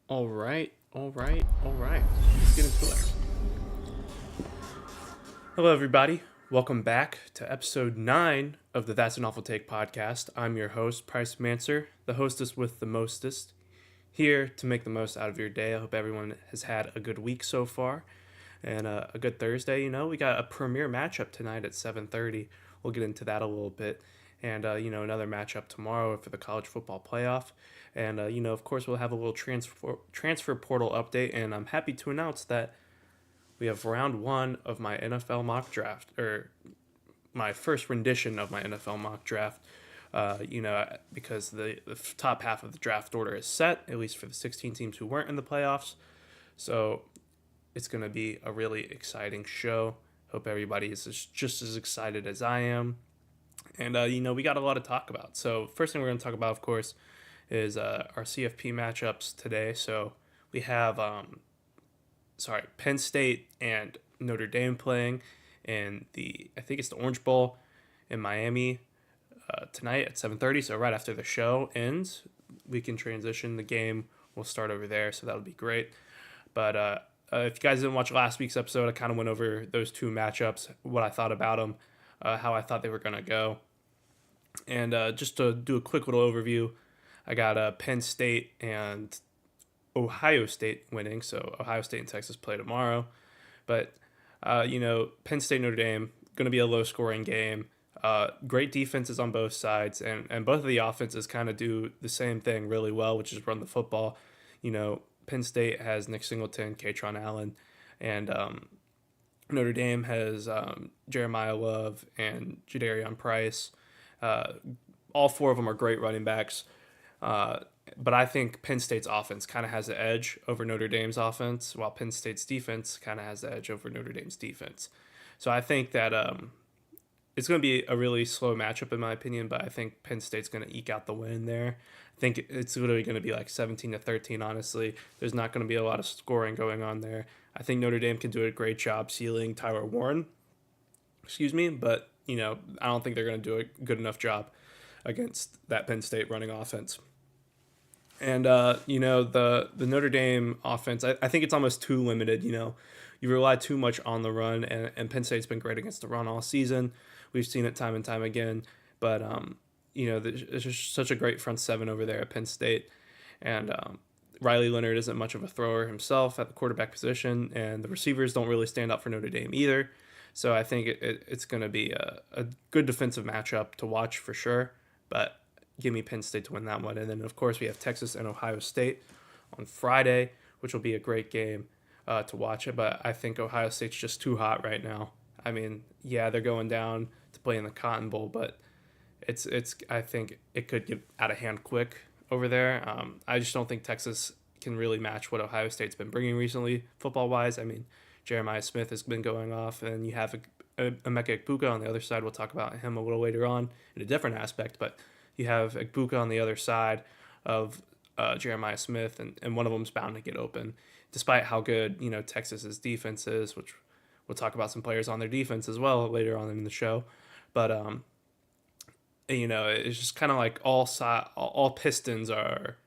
All right. Let's get into it. Hello, everybody. Welcome back to episode 9 of the That's an Awful Take podcast. I'm your host, Price Manser, the hostess with the mostest, here to make the most out of your day. I hope everyone has had a good week so far and a good Thursday. We got a premier matchup tonight at 7:30. We'll get into that a little bit. And, another matchup tomorrow for the college football playoff. And, of course, we'll have a little transfer portal update. And I'm happy to announce that we have round one of my NFL mock draft, or my first rendition of my NFL mock draft. Because the top half of the draft order is set, at least for the 16 teams who weren't in the playoffs. So it's going to be a really exciting show. Hope everybody is just as excited as I am. And, we got a lot to talk about. So, first thing we're going to talk about, of course, is our CFP matchups today. So, we have, Penn State and Notre Dame playing in I think it's the Orange Bowl in Miami tonight at 7:30. So, right after the show ends, we can transition. The game will start over there. So, that'll be great. But, if you guys didn't watch last week's episode, I kind of went over those two matchups, what I thought about them, how I thought they were going to go. And just to do a quick little overview, I got Penn State and Ohio State winning. So Ohio State and Texas play tomorrow. But, Penn State, Notre Dame, going to be a low-scoring game. Great defenses on both sides. And both of the offenses kind of do the same thing really well, which is run the football. Penn State has Nick Singleton, Katron Allen, and Notre Dame has Jeremiah Love and Jadarian Price. All four of them are great running backs. But I think Penn State's offense kind of has the edge over Notre Dame's offense, while Penn State's defense kind of has the edge over Notre Dame's defense. So I think that it's going to be a really slow matchup in my opinion, but I think Penn State's going to eke out the win there. I think it's literally going to be like 17-13, honestly. There's not going to be a lot of scoring going on there. I think Notre Dame can do a great job sealing Tyler Warren, but, I don't think they're going to do a good enough job against that Penn State running offense. And, the Notre Dame offense, I think it's almost too limited, You rely too much on the run, and Penn State's been great against the run all season. We've seen it time and time again. But, it's just such a great front seven over there at Penn State. And Riley Leonard isn't much of a thrower himself at the quarterback position, and the receivers don't really stand up for Notre Dame either. So I think it's going to be a good defensive matchup to watch for sure. But give me Penn State to win that one. And then, of course, we have Texas and Ohio State on Friday, which will be a great game to watch it. But I think Ohio State's just too hot right now. I mean, yeah, they're going down to play in the Cotton Bowl, but it's I think it could get out of hand quick over there. I just don't think Texas can really match what Ohio State's been bringing recently, football-wise. I mean, Jeremiah Smith has been going off, and you have Emeka Egbuka on the other side. We'll talk about him a little later on in a different aspect, but you have Egbuka on the other side of Jeremiah Smith, and one of them's bound to get open, despite how good, Texas's defense is, which we'll talk about some players on their defense as well later on in the show. But, it's just kind of like all Pistons are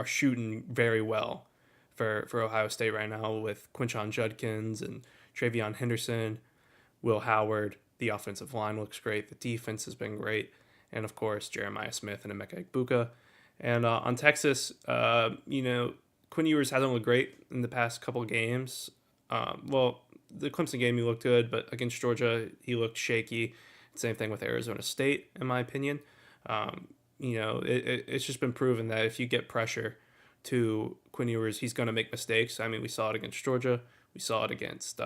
shooting very well for Ohio State right now with Quinshon Judkins and Travion Henderson, Will Howard. The offensive line looks great. The defense has been great. And, of course, Jeremiah Smith and Emeka Egbuka. And on Texas, Quinn Ewers hasn't looked great in the past couple of games. The Clemson game, he looked good, but against Georgia, he looked shaky. Same thing with Arizona State, in my opinion. It's just been proven that if you get pressure to Quinn Ewers, he's going to make mistakes. I mean, we saw it against Georgia. We saw it against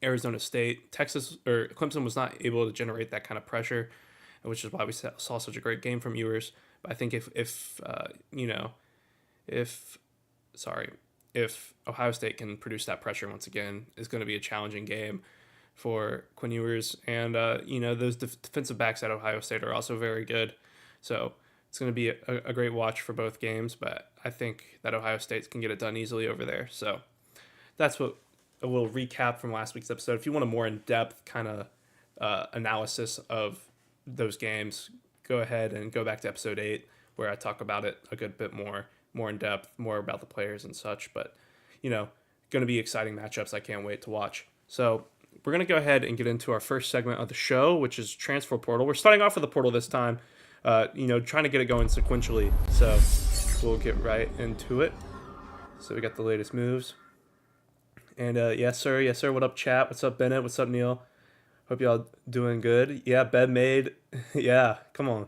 Arizona State. Clemson was not able to generate that kind of pressure, which is why we saw such a great game from Ewers. But I think if Ohio State can produce that pressure once again, it's going to be a challenging game for Quinn Ewers. And, those defensive backs at Ohio State are also very good. So it's going to be a great watch for both games. But I think that Ohio State can get it done easily over there. So that's what a little recap from last week's episode. If you want a more in-depth kind of analysis of those games, go ahead and go back to episode 8, where I talk about it a good bit more more in depth, more about the players and such. But, going to be exciting matchups. I can't wait to watch. So we're going to go ahead and get into our first segment of the show, which is transfer portal. We're starting off with the portal this time, trying to get it going sequentially. So we'll get right into it. So we got the latest moves. And yes, sir. What up, chat? What's up, Bennett? What's up, Neil? Hope y'all doing good. Yeah, bed made. Yeah, come on.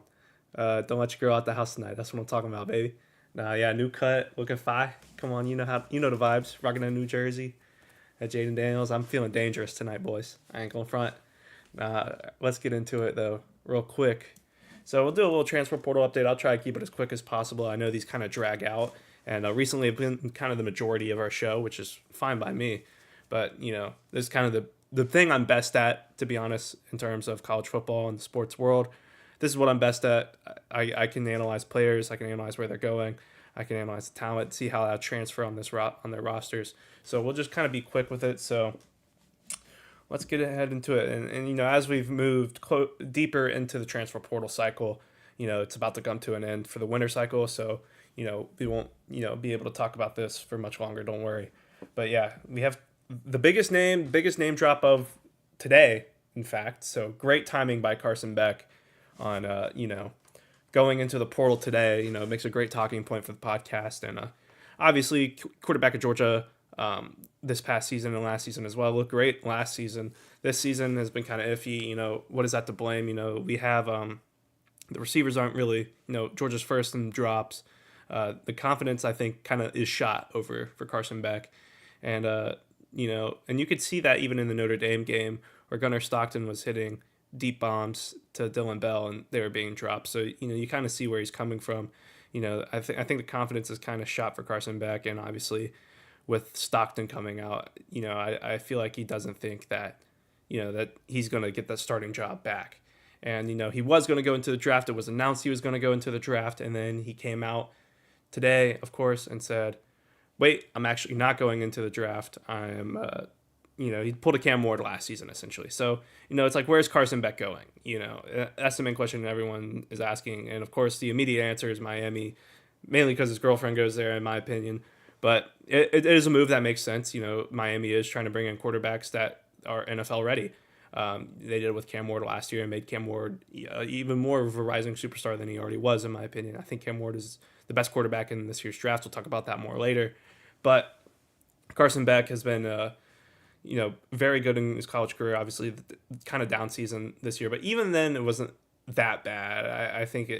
Don't let your girl out the house tonight. That's what I'm talking about, baby. Nah, yeah, new cut, looking fine. Come on, you know the vibes. Rocking a New Jersey at Jaden Daniels. I'm feeling dangerous tonight, boys. I ain't gonna front. Let's get into it though, real quick. So we'll do a little transfer portal update. I'll try to keep it as quick as possible. I know these kind of drag out, and recently have been kind of the majority of our show, which is fine by me. But this is kind of the thing I'm best at, to be honest, in terms of college football and the sports world. This is what I'm best at. I can analyze players. I can analyze where they're going. I can analyze the talent, see how that transfer on their rosters. So we'll just kind of be quick with it. So let's get ahead into it. And as we've moved deeper into the transfer portal cycle, it's about to come to an end for the winter cycle. So we won't be able to talk about this for much longer. Don't worry. But yeah, we have the biggest name drop of today, in fact. So great timing by Carson Beck on going into the portal today. It makes a great talking point for the podcast. And obviously quarterback of Georgia this past season and last season as well looked great last season. This season has been kind of iffy. What is that to blame? We have the receivers aren't really, Georgia's first in drops. The confidence, I think, kind of is shot over for Carson Beck. And and you could see that even in the Notre Dame game where Gunnar Stockton was hitting deep bombs to Dylan Bell and they were being dropped. So, you kind of see where he's coming from. I think the confidence is kind of shot for Carson Beck. And obviously with Stockton coming out, I feel like he doesn't think that, that he's going to get that starting job back. And, he was going to go into the draft. It was announced he was going to go into the draft. And then he came out today, of course, and said, wait, I'm actually not going into the draft. I'm, he pulled a Cam Ward last season, essentially. So, it's like, where's Carson Beck going? That's the main question everyone is asking. And, of course, the immediate answer is Miami, mainly because his girlfriend goes there, in my opinion. But it is a move that makes sense. Miami is trying to bring in quarterbacks that are NFL ready. They did it with Cam Ward last year and made Cam Ward even more of a rising superstar than he already was, in my opinion. I think Cam Ward is the best quarterback in this year's draft. We'll talk about that more later. But Carson Beck has been very good in his college career. Obviously, kind of down season this year, but even then, it wasn't that bad. I think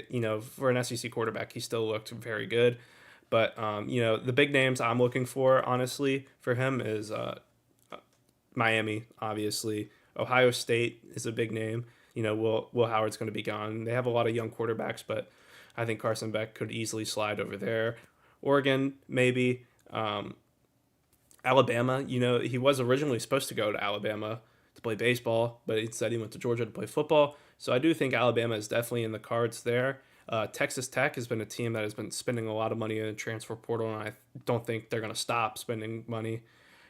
for an SEC quarterback, he still looked very good. But the big names I'm looking for, honestly, for him is Miami. Obviously, Ohio State is a big name. Will Howard's going to be gone. They have a lot of young quarterbacks, but I think Carson Beck could easily slide over there. Oregon, maybe. Alabama, he was originally supposed to go to Alabama to play baseball, but instead he went to Georgia to play football. So I do think Alabama is definitely in the cards there. Texas Tech has been a team that has been spending a lot of money in the transfer portal, and I don't think they're going to stop spending money.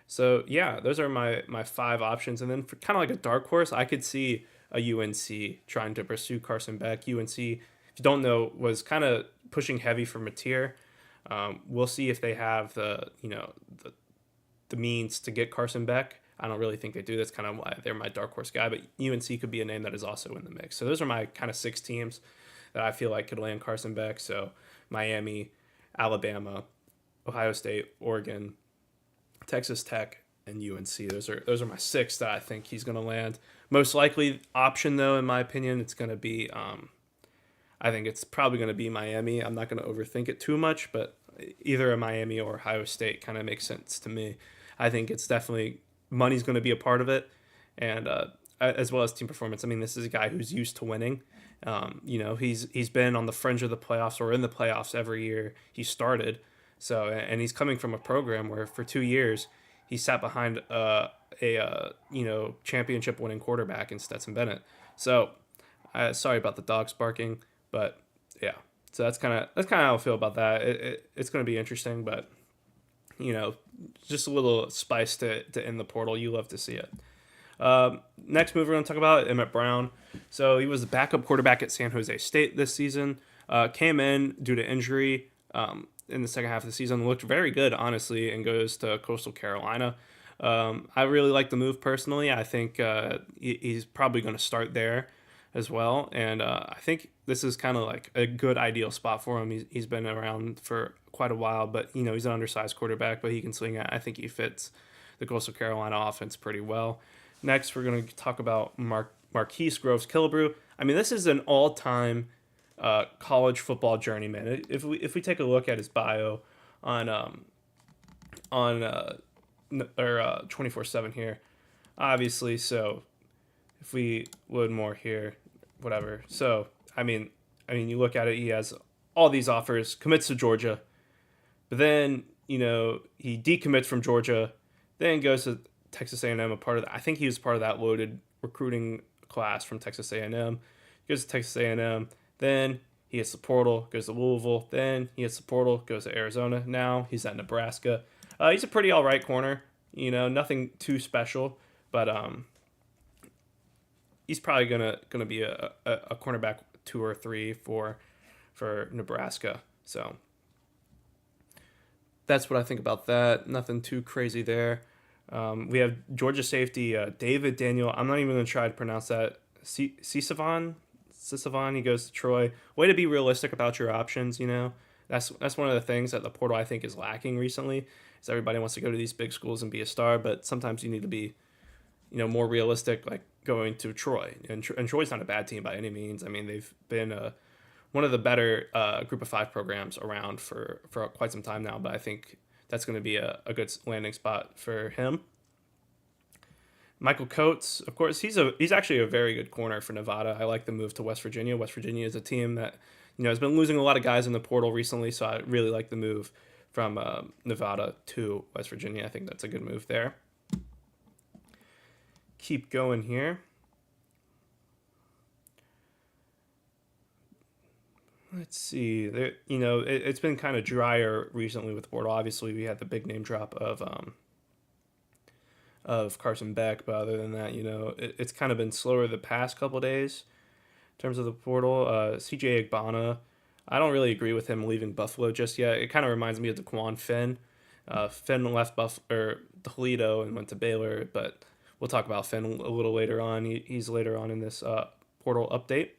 So, yeah, those are my 5 options. And then for kind of like a dark horse, I could see a UNC trying to pursue Carson Beck. UNC, if you don't know, was kind of pushing heavy for Mateer. We'll see if they have the means to get Carson Beck. I don't really think they do. That's kind of why they're my dark horse guy. But UNC could be a name that is also in the mix. So those are my kind of 6 teams that I feel like could land Carson Beck. So Miami, Alabama, Ohio State, Oregon, Texas Tech, and UNC. Those are my 6 that I think he's going to land. Most likely option, though, in my opinion, it's going to be I think it's probably going to be Miami. I'm not going to overthink it too much, but either a Miami or Ohio State kind of makes sense to me. I think it's definitely money's going to be a part of it, and as well as team performance. I mean, this is a guy who's used to winning. He's been on the fringe of the playoffs or in the playoffs every year he started. So, and he's coming from a program where for 2 years he sat behind a championship winning quarterback in Stetson Bennett. So, sorry about the dogs barking, but yeah. So that's kind of how I feel about that. It's going to be interesting, but just a little spice to end the portal. You love to see it. Next move we're going to talk about Emmett Brown. So he was the backup quarterback at San Jose State this season. Came in due to injury. in the second half of the season, looked very good, honestly, and goes to Coastal Carolina. I really like the move personally. I think he's probably going to start there as well, and I think this is kind of like a good ideal spot for him. He's been around for quite a while, but he's an undersized quarterback, but he can swing it. I think he fits the Coastal Carolina offense pretty well. Next, we're going to talk about Marquise Groves Killebrew. I mean, this is an all-time college football journeyman. If we take a look at his bio on 24/7 here, obviously. So if we would more here, whatever. So you look at it. He has all these offers. Commits to Georgia, but then he decommits from Georgia, then goes to Texas A&M. A part of that, I think he was part of that loaded recruiting class from Texas A&M. Goes to Texas A&M, then he hits the portal, goes to Louisville, then he hits the portal, goes to Arizona. Now he's at Nebraska. He's a pretty all right corner. Nothing too special, but he's probably gonna be a cornerback 2 or 3 for Nebraska. So that's what I think about that. Nothing too crazy there. We have Georgia safety David Daniel. I'm not even going to try to pronounce that. Sisavon. He goes to Troy. Way to be realistic about your options. That's one of the things that the portal I think is lacking recently. Is everybody wants to go to these big schools and be a star, but sometimes you need to be, more realistic, like going to Troy. And Troy's not a bad team by any means. I mean, they've been one of the better group of 5 programs around for quite some time now, but I think that's going to be a good landing spot for him. Michael Coates, of course, he's actually a very good corner for Nevada. I like the move to West Virginia. West Virginia is a team that has been losing a lot of guys in the portal recently, so I really like the move from Nevada to West Virginia. I think that's a good move there. Keep going here. Let's see. It's been kind of drier recently with the portal. Obviously, we had the big name drop of Carson Beck, but other than that, it's kind of been slower the past couple of days in terms of the portal. CJ Agbana, I don't really agree with him leaving Buffalo just yet. It kind of reminds me of DeQuan Finn. Finn left Toledo and went to Baylor, but we'll talk about Finn a little later on. He's later on in this portal update.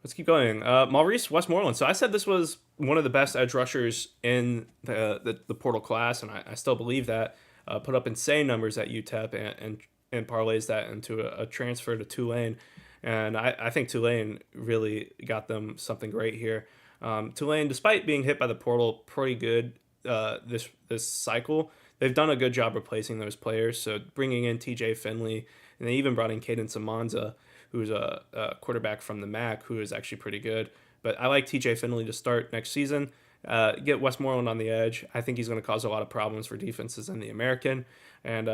Let's keep going. Maurice Westmoreland. So I said this was one of the best edge rushers in the portal class, and I still believe that. Put up insane numbers at UTEP and parlays that into a transfer to Tulane. And I think Tulane really got them something great here. Tulane, despite being hit by the portal pretty good this cycle, they've done a good job replacing those players. So bringing in TJ Finley, and they even brought in Caden Samanza, who's a quarterback from the MAC, who is actually pretty good. But I like TJ Finley to start next season. Get Westmoreland on the edge. I think he's going to cause a lot of problems for defenses in the American, and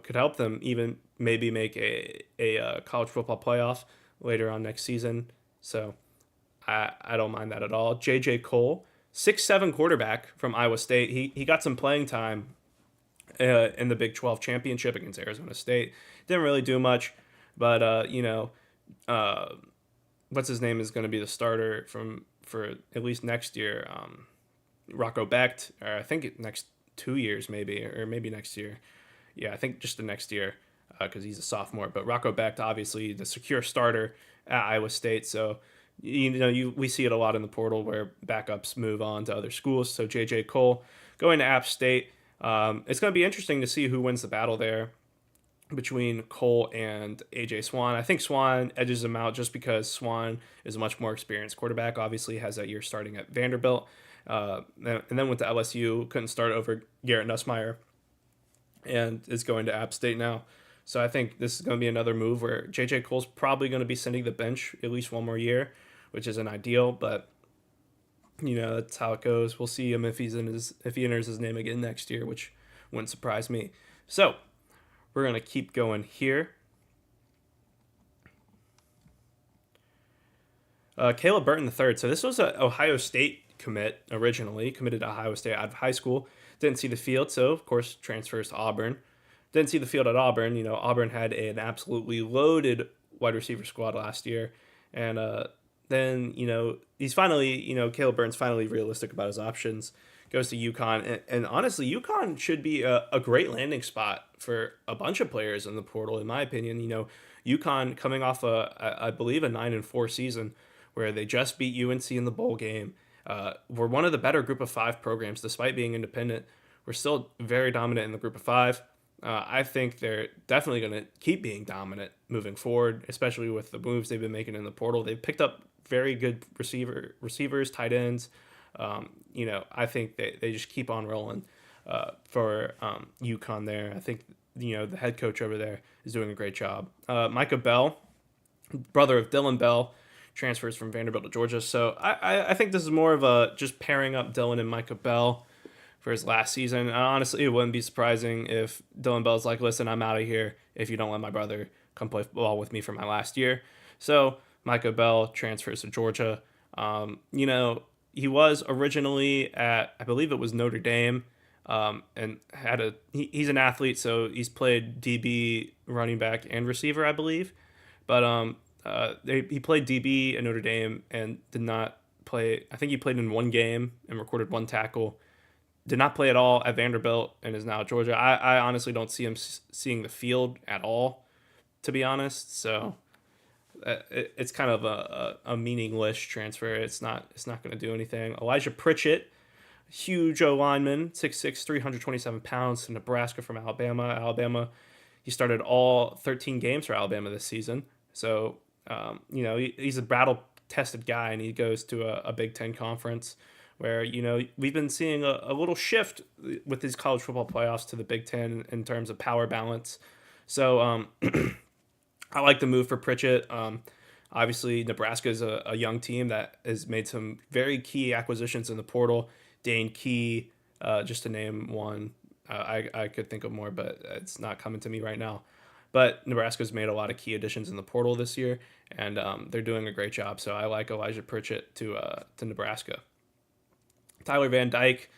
could help them even maybe make a college football playoff later on next season. So I don't mind that at all. J.J. Cole, 6'7" quarterback from Iowa State. He got some playing time in the Big 12 championship against Arizona State. Didn't really do much, but what's his name is going to be the starter for at least next year. Rocco Becht, or I think next 2 years maybe, or maybe next year. Yeah, I think just the next year because he's a sophomore. But Rocco Becht, obviously the secure starter at Iowa State. So we see it a lot in the portal where backups move on to other schools. So J.J. Cole going to App State. It's going to be interesting to see who wins the battle there between Cole and AJ Swan. I think Swan edges him out just because Swan is a much more experienced quarterback. Obviously has that year starting at Vanderbilt. And then went to LSU, couldn't start over Garrett Nussmeier, and is going to App State now. So I think this is going to be another move where J.J. Cole's probably going to be sending the bench at least one more year, which isn't ideal, but that's how it goes. We'll see him if he enters his name again next year, which wouldn't surprise me. So we're going to keep going here. Caleb Burton III. So this was an Ohio State commit originally, committed to Ohio State out of high school. Didn't see the field, so of course transfers to Auburn. Didn't see the field at Auburn. Auburn had an absolutely loaded wide receiver squad last year, and then he's finally Caleb Burns finally realistic about his options. Goes to UConn, and honestly, UConn should be a great landing spot for a bunch of players in the portal, in my opinion. UConn coming off I believe a 9-4 season where they just beat UNC in the bowl game. We're one of the better Group of Five programs, despite being independent. We're still very dominant in the Group of Five. I think they're definitely going to keep being dominant moving forward, especially with the moves they've been making in the portal. They've picked up very good receivers, tight ends. I think they just keep on rolling for UConn there. I think the head coach over there is doing a great job. Micah Bell, brother of Dylan Bell, transfers from Vanderbilt to Georgia. So I think this is more of a just pairing up Dylan and Micah Bell for his last season. And honestly, it wouldn't be surprising if Dylan Bell's like, listen, I'm out of here if you don't let my brother come play ball with me for my last year. So Micah Bell transfers to Georgia. He was originally at, I believe it was Notre Dame, and he's an athlete, so he's played DB, running back, and receiver, I believe. But he played DB at Notre Dame and did not play. I think he played in one game and recorded one tackle. Did not play at all at Vanderbilt and is now at Georgia. I honestly don't see him seeing the field at all, to be honest. So it's kind of a meaningless transfer. It's not going to do anything. Elijah Pritchett, huge O lineman, 6'6", 327 pounds, to Nebraska from Alabama. He started all 13 games for Alabama this season. So he's a battle-tested guy, and he goes to a Big Ten conference where we've been seeing a little shift with these college football playoffs to the Big Ten in terms of power balance. So I like the move for Pritchett. Obviously, Nebraska is a young team that has made some very key acquisitions in the portal. Dane Key, just to name one. I could think of more, but it's not coming to me right now. But Nebraska's made a lot of key additions in the portal this year, and they're doing a great job. So I like Elijah Pritchett to Nebraska. Tyler Van Dyke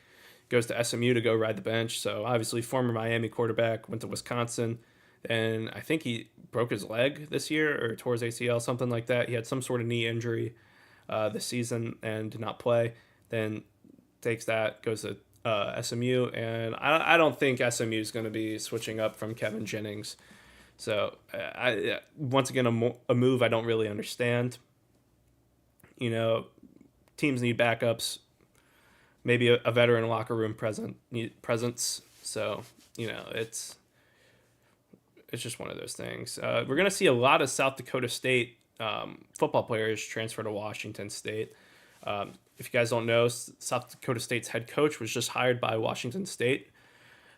goes to SMU to go ride the bench. So obviously, former Miami quarterback, went to Wisconsin. And I think he broke his leg this year or tore his ACL, something like that. He had some sort of knee injury this season and did not play. Then takes that, goes to SMU. And I don't think SMU is going to be switching up from Kevin Jennings. So, once again, a move I don't really understand. Teams need backups. Maybe a veteran locker room presence. So, it's just one of those things. We're going to see a lot of South Dakota State football players transfer to Washington State. If you guys don't know, South Dakota State's head coach was just hired by Washington State.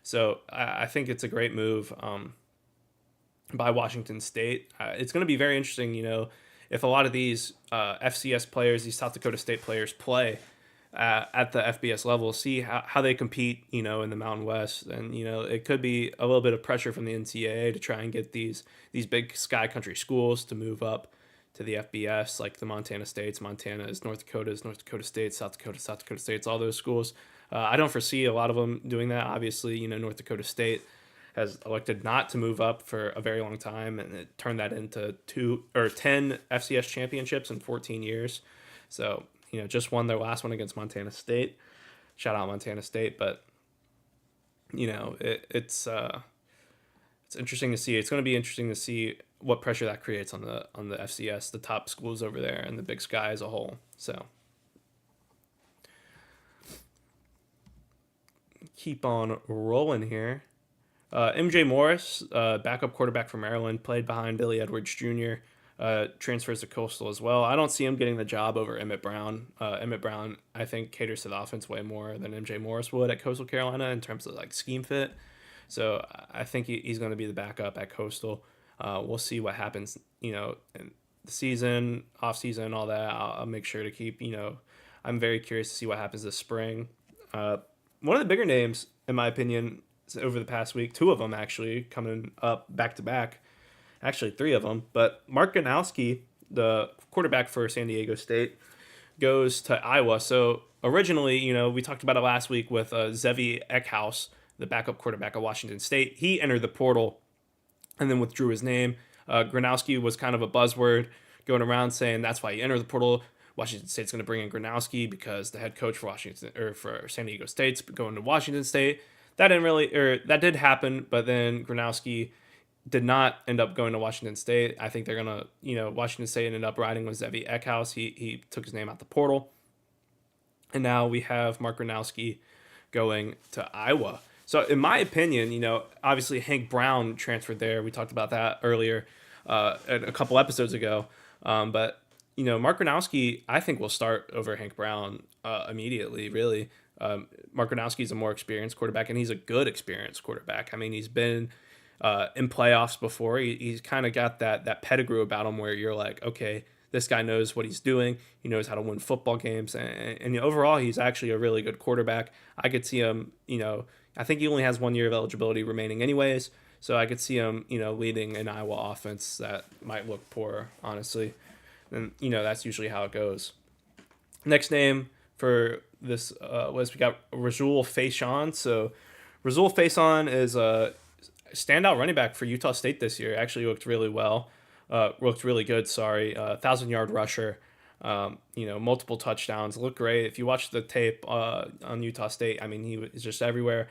So I think it's a great move by Washington State. It's going to be very interesting, if a lot of these FCS players, these South Dakota State players play at the FBS level, see how they compete, in the Mountain West. And, it could be a little bit of pressure from the NCAA to try and get these big sky country schools to move up to the FBS, like the Montana States. Montana is North Dakota State, South Dakota States, all those schools. I don't foresee a lot of them doing that. Obviously, North Dakota State has elected not to move up for a very long time, and it turned that into 10 FCS championships in 14 years. So, just won their last one against Montana State. Shout out Montana State, but it's interesting to see. It's going to be interesting to see what pressure that creates on the FCS, the top schools over there, and the Big Sky as a whole. So keep on rolling here. MJ Morris, backup quarterback for Maryland, played behind Billy Edwards Jr., transfers to Coastal as well. I don't see him getting the job over Emmett Brown. Emmett Brown, I think, caters to the offense way more than MJ Morris would at Coastal Carolina in terms of like scheme fit. So I think he's going to be the backup at Coastal. We'll see what happens, in the season, off season, all that. I'll make sure to keep, I'm very curious to see what happens this spring. One of the bigger names, in my opinion, over the past week, two of them actually coming up back to back. Actually, three of them. But Mark Ganowski, the quarterback for San Diego State, goes to Iowa. So originally, we talked about it last week with Zevi Eckhouse, the backup quarterback of Washington State. He entered the portal and then withdrew his name. Gronowski was kind of a buzzword going around saying that's why he entered the portal. Washington State's going to bring in Gronowski because the head coach for Washington or for San Diego State's going to Washington State. That did happen, but then Gronowski did not end up going to Washington State. I think they're gonna, Washington State ended up riding with Zevi Eckhouse. He took his name out the portal, and now we have Mark Gronowski going to Iowa. So in my opinion, obviously Hank Brown transferred there. We talked about that earlier, a couple episodes ago. But Mark Gronowski, I think will start over Hank Brown immediately. Really, Mark Gronowski is a more experienced quarterback, and he's a good experienced quarterback. I mean, he's been in playoffs before. He's kind of got that pedigree about him where you're like, okay, this guy knows what he's doing. He knows how to win football games, and overall, he's actually a really good quarterback. I could see him, I think he only has 1 year of eligibility remaining anyways, so I could see him, leading an Iowa offense that might look poor, honestly. And, that's usually how it goes. Next name for this list, we got Razul Faison. So Razul Faison is a standout running back for Utah State this year. Actually looked really well. Looked really good, sorry. 1,000-yard rusher. Multiple touchdowns. Looked great. If you watch the tape on Utah State, I mean, he was just everywhere,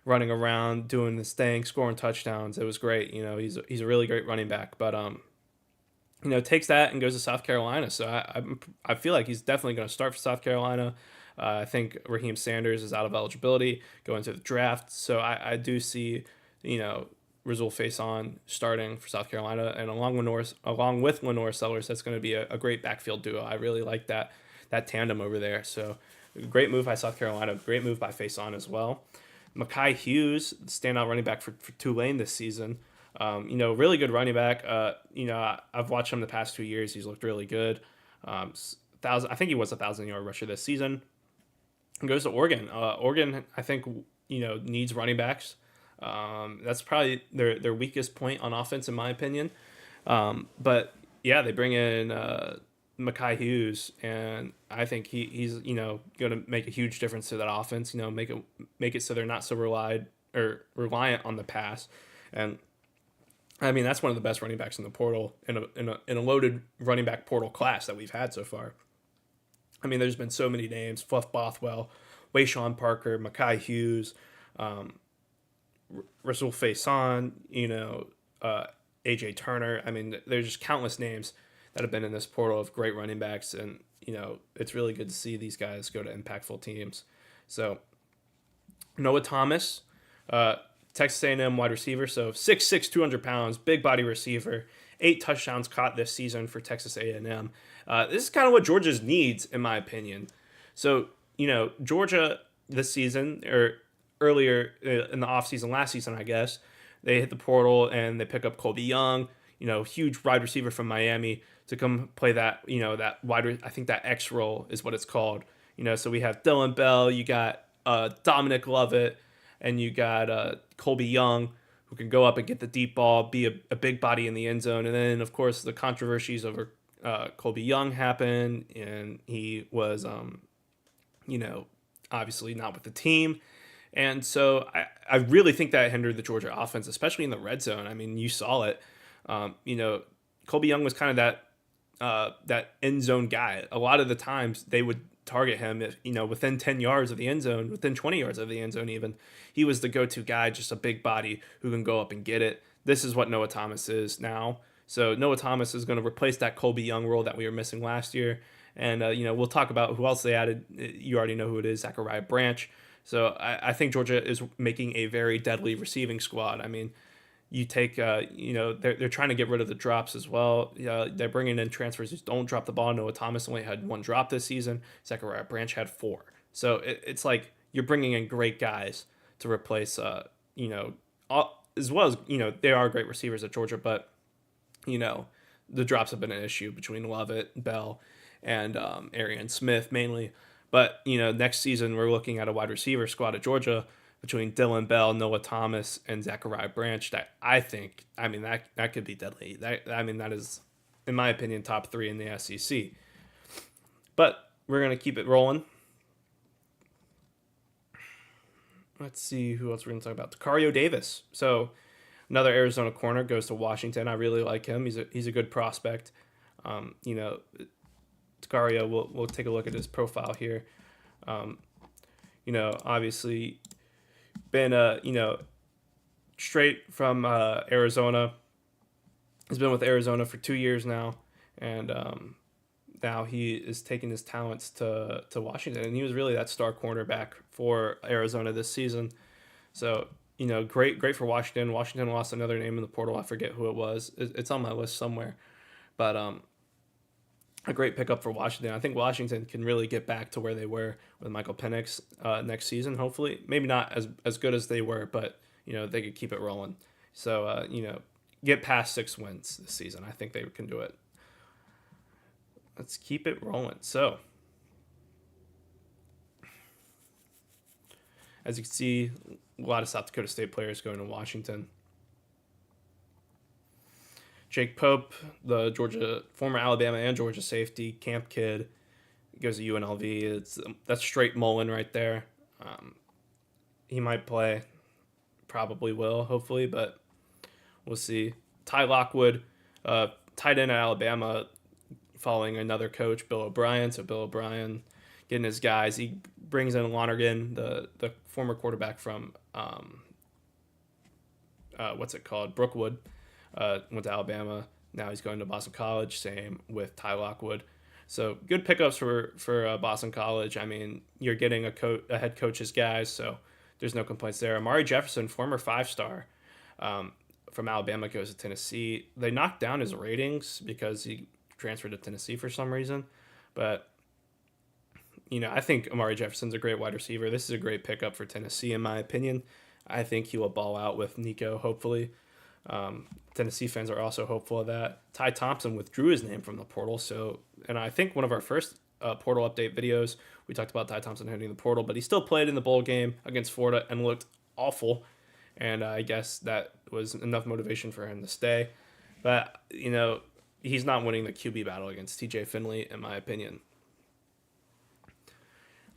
running around, doing this thing, scoring touchdowns. It was great. He's a really great running back. But takes that and goes to South Carolina. So I feel like he's definitely going to start for South Carolina. I think Raheem Sanders is out of eligibility going to the draft. So I do see, Razul Faison starting for South Carolina, and along with Lenore Sellers, that's going to be a great backfield duo. I really like that tandem over there. So great move by South Carolina, great move by Faison as well. Mekhi Hughes, standout running back for Tulane this season. Really good running back. I've watched him the past 2 years. He's looked really good. I think he was 1,000-yard rusher this season. He goes to Oregon. Oregon, I think, needs running backs. That's probably their weakest point on offense, in my opinion. But yeah, they bring in Mekhi Hughes, and I think he's going to make a huge difference to that offense. Make it so they're not so reliant on the pass. And I mean, that's one of the best running backs in the portal in a loaded running back portal class that we've had so far. I mean, there's been so many names: Fluff Bothwell, Wayshawn Parker, Mekhi Hughes, Razul Faison, AJ Turner. I mean, there's just countless names that have been in this portal of great running backs, and it's really good to see these guys go to impactful teams. So Noah Thomas, Texas A&M wide receiver, so 6'6", 200 pounds, big body receiver, 8 touchdowns caught this season for Texas A&M. This is kind of what Georgia's needs, in my opinion. So, Georgia this season, or earlier in the offseason, last season, I guess, they hit the portal and they pick up Colby Young, huge wide receiver from Miami, to come play that, that I think that X role is what it's called. So we have Dylan Bell, you got Dominic Lovett, and you got Colby Young, who can go up and get the deep ball, be a big body in the end zone. And then, of course, the controversies over Colby Young happened, and he was, obviously not with the team. And so I really think that hindered the Georgia offense, especially in the red zone. I mean, you saw it. Colby Young was kind of that end zone guy. A lot of the times they would target him, within 10 yards of the end zone, within 20 yards of the end zone even. He was the go-to guy, just a big body who can go up and get it. This is what Noah Thomas is now. So Noah Thomas is going to replace that Colby Young role that we were missing last year. And, we'll talk about who else they added. You already know who it is, Zachariah Branch. So I think Georgia is making a very deadly receiving squad. I mean, you take, they're trying to get rid of the drops as well. They're bringing in transfers who don't drop the ball. Noah Thomas only had 1 drop this season. Zachariah Branch had 4. So it's like you're bringing in great guys to replace, as well as, they are great receivers at Georgia, but, the drops have been an issue between Lovett, Bell, and Arian Smith mainly. But, next season we're looking at a wide receiver squad at Georgia between Dylan Bell, Noah Thomas, and Zachariah Branch that I think, that could be deadly. That is, in my opinion, top 3 in the SEC. But we're going to keep it rolling. Let's see who else we're going to talk about. Tacario Davis. So another Arizona corner goes to Washington. I really like him. He's a good prospect. You know, Takario, we'll take a look at his profile here. Um, you know, obviously been straight from Arizona. He's been with Arizona for 2 years now, and now he is taking his talents to Washington, and he was really that star cornerback for Arizona this season. So great for Washington. Washington lost another name in the portal. I forget who it was. It's on my list somewhere, but a great pickup for Washington. I think Washington can really get back to where they were with Michael Penix next season. Hopefully, maybe not as good as they were, but they could keep it rolling. So get past 6 wins this season. I think they can do it. Let's keep it rolling. So, as you can see, a lot of South Dakota State players going to Washington. Jake Pope, the former Alabama and Georgia safety, camp kid, goes to UNLV. That's straight Mullen right there. He might play, probably will, hopefully, but we'll see. Ty Lockwood, tight end at Alabama, following another coach, Bill O'Brien. So Bill O'Brien getting his guys. He brings in Lonergan, the former quarterback from Brookwood. Went to Alabama. Now he's going to Boston College. Same with Ty Lockwood. So good pickups for Boston College. I mean, you're getting a head coach's guys, so there's no complaints there. Amari Jefferson, former 5-star from Alabama, goes to Tennessee. They knocked down his ratings because he transferred to Tennessee for some reason, but I think Amari Jefferson's a great wide receiver. This is a great pickup for Tennessee, in my opinion. I think he will ball out with Nico, hopefully. Tennessee fans are also hopeful of that. Ty Thompson withdrew his name from the portal, and I think one of our first portal update videos, we talked about Ty Thompson hitting the portal, but he still played in the bowl game against Florida and looked awful, and I guess that was enough motivation for him to stay. But, he's not winning the QB battle against TJ Finley, in my opinion. I'm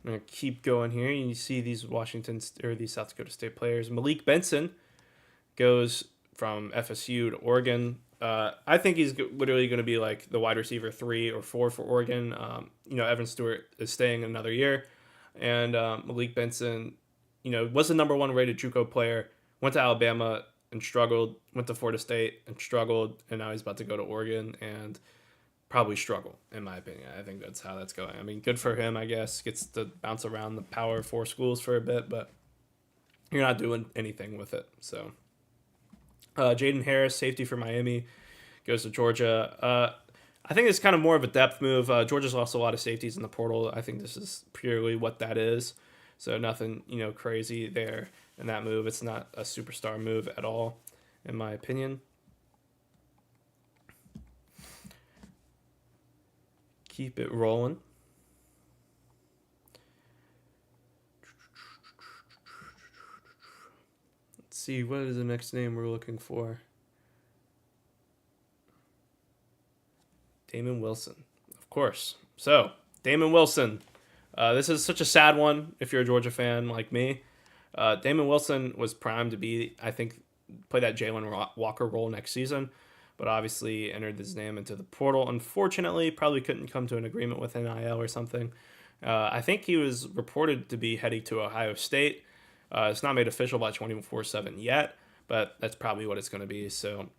going to keep going here. You see these these South Dakota State players. Malik Benson goes from FSU to Oregon. I think he's literally going to be like the wide receiver 3 or 4 for Oregon. Evan Stewart is staying another year, and Malik Benson, was the number 1 rated JUCO player. Went to Alabama and struggled. Went to Florida State and struggled, and now he's about to go to Oregon and probably struggle, in my opinion. I think that's how that's going. I mean, good for him, I guess. Gets to bounce around the Power 4 schools for a bit, but you're not doing anything with it. So, Jaden Harris, safety for Miami, goes to Georgia. I think it's kind of more of a depth move. Georgia's lost a lot of safeties in the portal. I think this is purely what that is. So nothing, crazy there in that move. It's not a superstar move at all, in my opinion. Keep it rolling. Let's see, what is the next name we're looking for? Damon Wilson, of course. So, Damon Wilson. This is such a sad one if you're a Georgia fan like me. Damon Wilson was primed to be, I think, play that Jalen Walker role next season, but obviously entered his name into the portal. Unfortunately, probably couldn't come to an agreement with NIL or something. I think he was reported to be heading to Ohio State. It's not made official by 24/7 yet, but that's probably what it's going to be. So,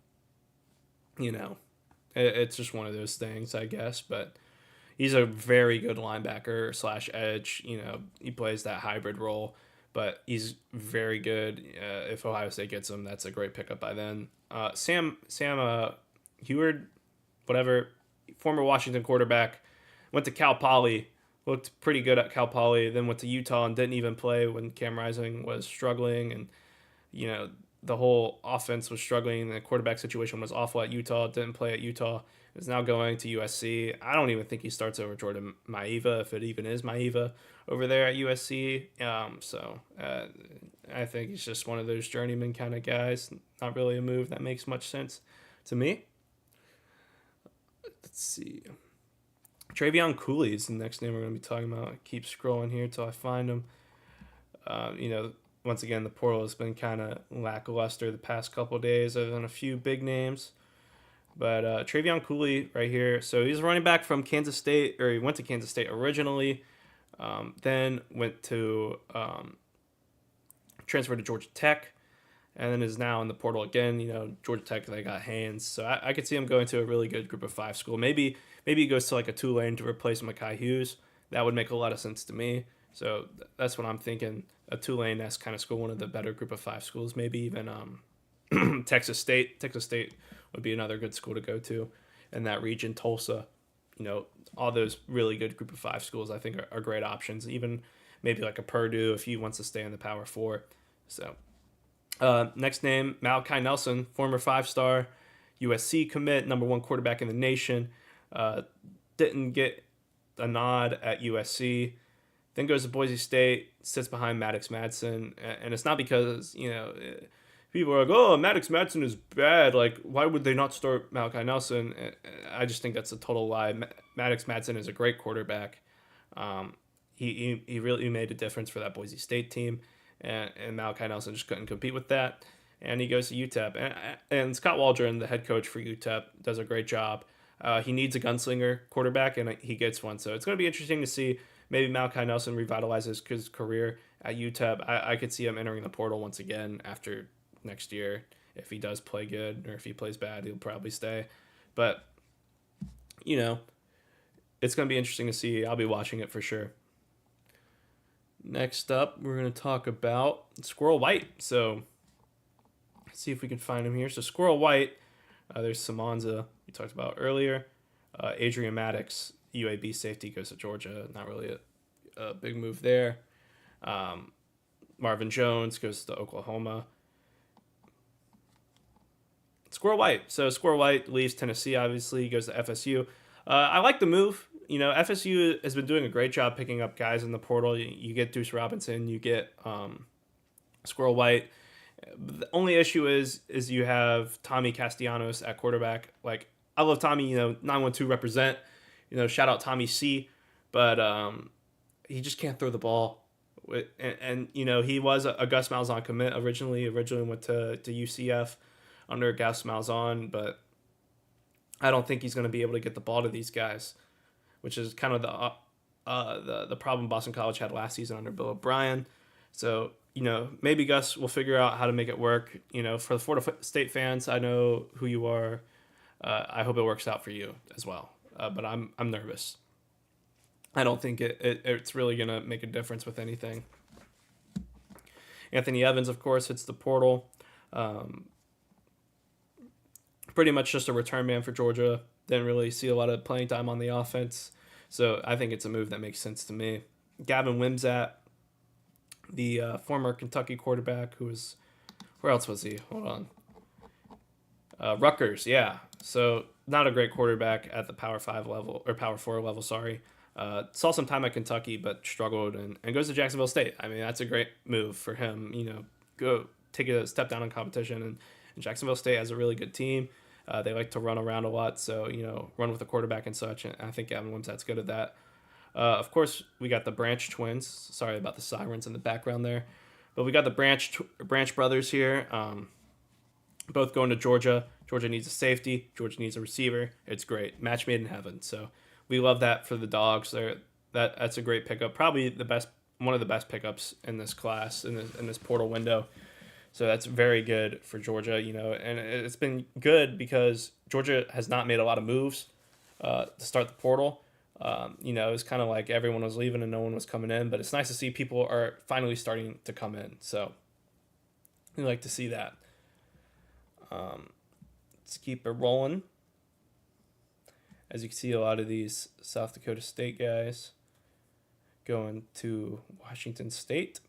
it's just one of those things, I guess. But he's a very good linebacker / edge. He plays that hybrid role, but he's very good. If Ohio State gets him, that's a great pickup by then. Sam Heward, whatever, former Washington quarterback, went to Cal Poly, looked pretty good at Cal Poly, then went to Utah and didn't even play when Cam Rising was struggling, and the whole offense was struggling. The quarterback situation was awful at Utah. Didn't play at Utah. Is now going to USC. I don't even think he starts over Jordan Maiva, if it even is Maiva over there at USC. I think he's just one of those journeyman kind of guys. Not really a move that makes much sense to me. Let's see. Travion Cooley is the next name we're going to be talking about. I keep scrolling here until I find him. Once again, the portal has been kind of lackluster the past couple of days, other than a few big names. But Travion Cooley right here. So he's a running back from Kansas State, or he went to Kansas State originally, then went to transferred to Georgia Tech, and then is now in the portal again. Georgia Tech, they got Haynes, so I could see him going to a really good Group of Five school. Maybe he goes to like a Tulane to replace Mekhi Hughes. That would make a lot of sense to me. So that's what I'm thinking. A Tulane-esque kind of school, one of the better Group of Five schools. Maybe even Texas State. Texas State would be another good school to go to in that region. Tulsa, all those really good Group of Five schools I think are great options. Even maybe like a Purdue if he wants to stay in the Power Four. So next name, Malachi Nelson, former five-star USC commit, number one quarterback in the nation. Didn't get a nod at USC. Then goes to Boise State, sits behind Maddox Madsen. And it's not because, people are like, oh, Maddox Madsen is bad. Like, why would they not start Malachi Nelson? I just think that's a total lie. Maddox Madsen is a great quarterback. He really made a difference for that Boise State team. And Malachi Nelson just couldn't compete with that. And he goes to UTEP. And Scott Waldron, the head coach for UTEP, does a great job. He needs a gunslinger quarterback, and he gets one. So it's going to be interesting to see. Maybe Malachi Nelson revitalizes his career at UTEP. I could see him entering the portal once again after next year. If he does play good, or if he plays bad, he'll probably stay. But, it's going to be interesting to see. I'll be watching it for sure. Next up, we're going to talk about Squirrel White. So, let's see if we can find him here. So, Squirrel White, there's Samanza we talked about earlier. Adrian Maddox, UAB safety, goes to Georgia. Not really a big move there. Marvin Jones goes to Oklahoma. Squirrel White. So, Squirrel White leaves Tennessee, obviously. He goes to FSU. I like the move. FSU has been doing a great job picking up guys in the portal. You get Deuce Robinson, you get Squirrel White. The only issue is you have Tommy Castellanos at quarterback. Like, I love Tommy, 912 represent. Shout out Tommy C. But he just can't throw the ball. And he was a Gus Malzahn commit originally. Originally went to UCF under Gus Malzahn, but I don't think he's going to be able to get the ball to these guys, which is kind of the problem Boston College had last season under Bill O'Brien. So, maybe Gus will figure out how to make it work. For the Florida State fans, I know who you are. I hope it works out for you as well. But I'm nervous. I don't think it's really going to make a difference with anything. Anthony Evans, of course, hits the portal. Pretty much just a return man for Georgia. Didn't really see a lot of playing time on the offense. So I think it's a move that makes sense to me. Gavin Wimsatt, the former Kentucky quarterback who was... Where else was he? Hold on. Rutgers, yeah. So not a great quarterback at the Power 5 level, or Power 4 level, sorry. Saw some time at Kentucky, but struggled and goes to Jacksonville State. I mean, that's a great move for him. Go take a step down in competition. And Jacksonville State has a really good team. They like to run around a lot, so, run with the quarterback and such. And I think Gavin Wimsatt's good at that. Of course, we got the Branch twins. Sorry about the sirens in the background there. But we got the Branch brothers here. Both going to Georgia. Georgia needs a safety. Georgia needs a receiver. It's great. Match made in heaven. So we love that for the Dogs. That's a great pickup. Probably one of the best pickups in this class, in this portal window. So that's very good for Georgia, and it's been good because Georgia has not made a lot of moves to start the portal. It was kind of like everyone was leaving and no one was coming in, but it's nice to see people are finally starting to come in. So we like to see that. Let's keep it rolling. As you can see, a lot of these South Dakota State guys going to Washington State.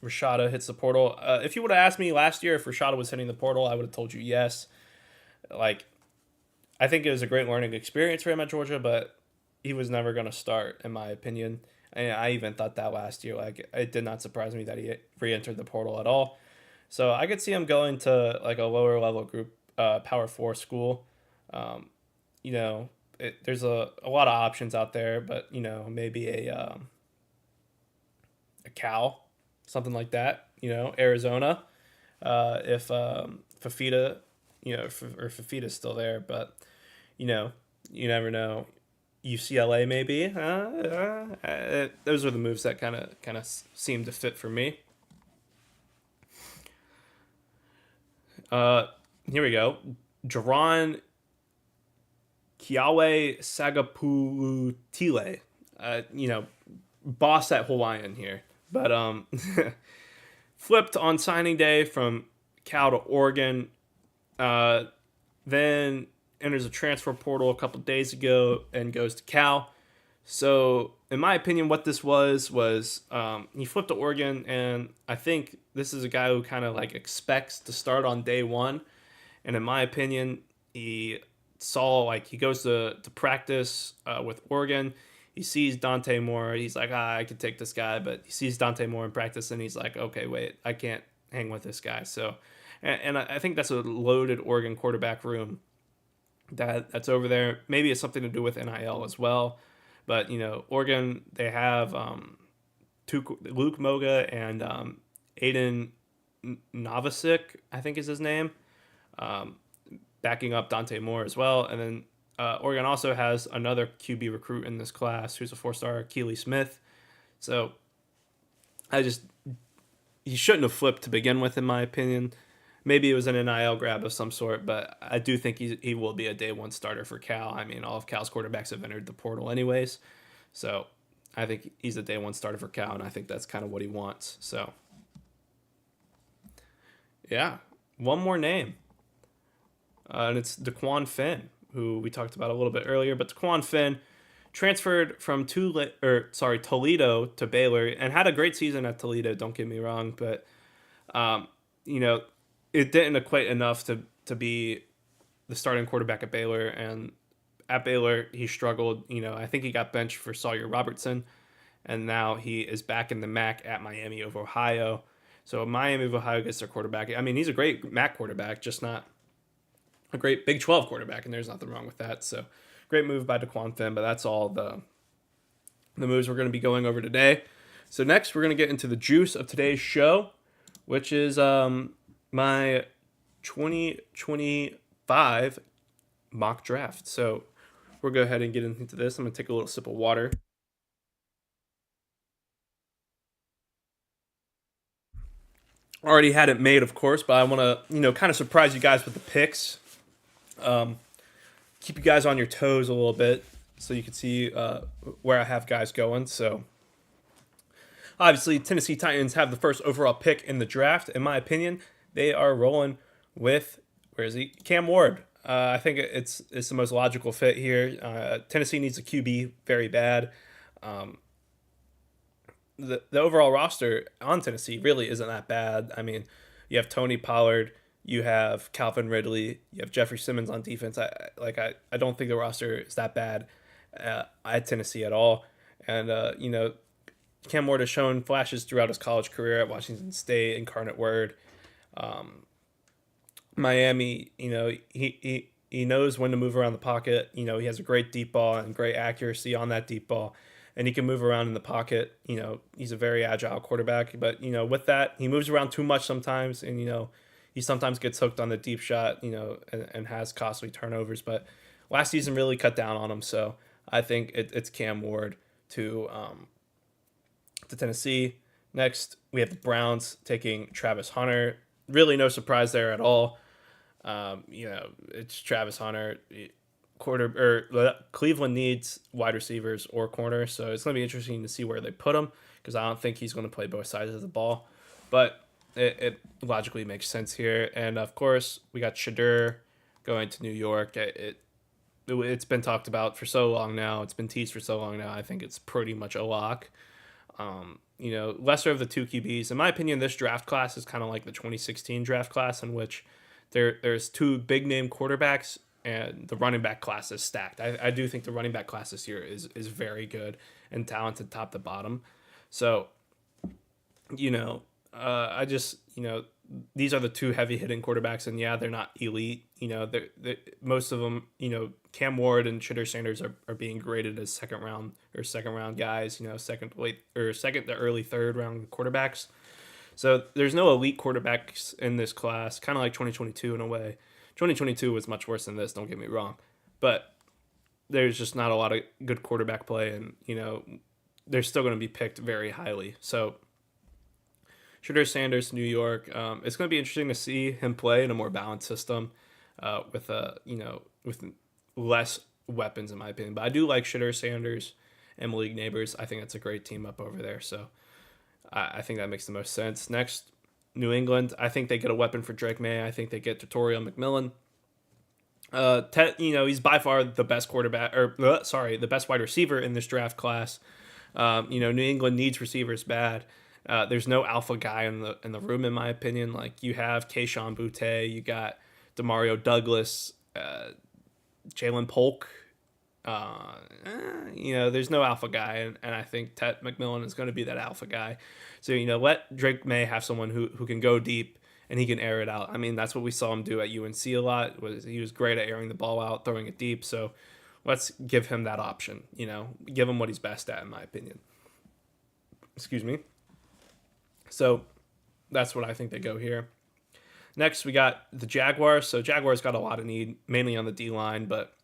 Rashada hits the portal. If you would have asked me last year if Rashada was hitting the portal, I would have told you yes. I think it was a great learning experience for him at Georgia, but he was never going to start, in my opinion. And I even thought that last year. It did not surprise me that he re-entered the portal at all. So I could see him going to a lower level group, Power 4 school. There's a lot of options out there, but maybe a Cal, something like that. Arizona, if Fafita or Fafita's still there, but you know, you never know. UCLA maybe. Those are the moves that kind of seem to fit for me. Uh, Here we go. Jaron Kiawe Sagapulutile. Boss at Hawaiian here. But flipped on signing day from Cal to Oregon. Then enters a transfer portal a couple days ago and goes to Cal. So, in my opinion, what this was he flipped to Oregon, and I think this is a guy who kind of like expects to start on day one. And in my opinion, he goes to practice with Oregon. He sees Dante Moore. He's like, I could take this guy, but he sees Dante Moore in practice, and he's like, okay, wait, I can't hang with this guy. So, and I think that's a loaded Oregon quarterback room that's over there. Maybe it's something to do with NIL as well. But, Oregon, they have Luke Moga and Aiden Novasic, I think is his name, backing up Dante Moore as well. And then Oregon also has another QB recruit in this class who's a 4-star, Keely Smith. So he shouldn't have flipped to begin with, in my opinion. Maybe it was an NIL grab of some sort, but I do think he will be a day one starter for Cal. I mean, all of Cal's quarterbacks have entered the portal anyways. So I think he's a day one starter for Cal, and I think that's kind of what he wants. So, yeah, one more name. And it's DeQuan Finn, who we talked about a little bit earlier. But DeQuan Finn transferred from Toledo to Baylor and had a great season at Toledo, don't get me wrong. But, it didn't equate enough to be the starting quarterback at Baylor. And at Baylor, he struggled. I think he got benched for Sawyer Robertson. And now he is back in the MAC at Miami of Ohio. So Miami of Ohio gets their quarterback. I mean, he's a great MAC quarterback, just not a great Big 12 quarterback, and there's nothing wrong with that. So great move by DeQuan Finn, but that's all the moves we're going to be going over today. So next, we're going to get into the juice of today's show, which is my 2025 mock draft. So we'll go ahead and get into this. I'm going to take a little sip of water. Already had it made, of course, but I want to, kind of surprise you guys with the picks. Keep you guys on your toes a little bit so you can see where I have guys going. So, obviously, Tennessee Titans have the first overall pick in the draft. In my opinion, they are rolling with, Cam Ward. I think it's the most logical fit here. Tennessee needs a QB very bad. The overall roster on Tennessee really isn't that bad. I mean, you have Tony Pollard, you have Calvin Ridley, you have Jeffrey Simmons on defense. I don't think the roster is that bad at Tennessee at all. And Cam Ward has shown flashes throughout his college career at Washington State, Incarnate Word, Miami. He knows when to move around the pocket. He has a great deep ball and great accuracy on that deep ball. And he can move around in the pocket. He's a very agile quarterback. But, with that, he moves around too much sometimes. And, he sometimes gets hooked on the deep shot, and has costly turnovers. But last season really cut down on him. So I think it's Cam Ward to Tennessee. Next, we have the Browns taking Travis Hunter. Really no surprise there at all. It's Travis Hunter. Cleveland needs wide receivers or corner, so it's going to be interesting to see where they put him because I don't think he's going to play both sides of the ball, but it logically makes sense here. And of course, we got Shadur going to New York. It's been talked about for so long now. It's been teased for so long now. I think it's pretty much a lock. Lesser of the two QBs. In my opinion, this draft class is kind of like the 2016 draft class in which there's two big name quarterbacks. And the running back class is stacked. I do think the running back class this year is very good and talented top to bottom. So, I just, these are the two heavy hitting quarterbacks, and yeah, they're not elite. They're most of them, Cam Ward and Shadur Sanders are being graded as second round guys, second to early third round quarterbacks. So there's no elite quarterbacks in this class, kind of like 2022 in a way. 2022 was much worse than this, don't get me wrong. But there's just not a lot of good quarterback play, and, they're still going to be picked very highly. So, Shedeur Sanders, New York. It's going to be interesting to see him play in a more balanced system with less weapons, in my opinion. But I do like Shedeur Sanders and Malik Neighbors. I think that's a great team up over there. So I think that makes the most sense. Next, New England. I think they get a weapon for Drake May. I think they get Tutorial McMillan. He's by far the best the best wide receiver in this draft class. New England needs receivers bad. There's no alpha guy in the room, in my opinion. Like, you have Keyshawn Boutte, you got Demario Douglas, Jalen Polk. There's no alpha guy, and I think Tet McMillan is going to be that alpha guy. So, let Drake May have someone who can go deep and he can air it out. I mean, that's what we saw him do at UNC a lot. He was great at airing the ball out, throwing it deep. So let's give him that option. Give him what he's best at, in my opinion. Excuse me. So that's what I think they go here. Next, we got the Jaguars. So Jaguars got a lot of need, mainly on the D-line, but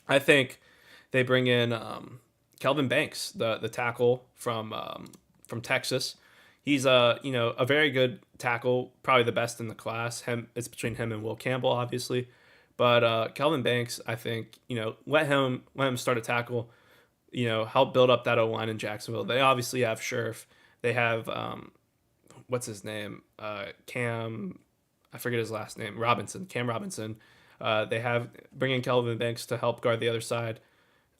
I think they bring in Kelvin Banks, the tackle from Texas. He's a very good tackle, probably the best in the class. It's between him and Will Campbell, obviously, but Kelvin Banks, I think, let him start a tackle. Help build up that O-line in Jacksonville. They obviously have Scherf. They have what's his name? Cam, I forget his last name. Cam Robinson. They have bringing Kelvin Banks to help guard the other side.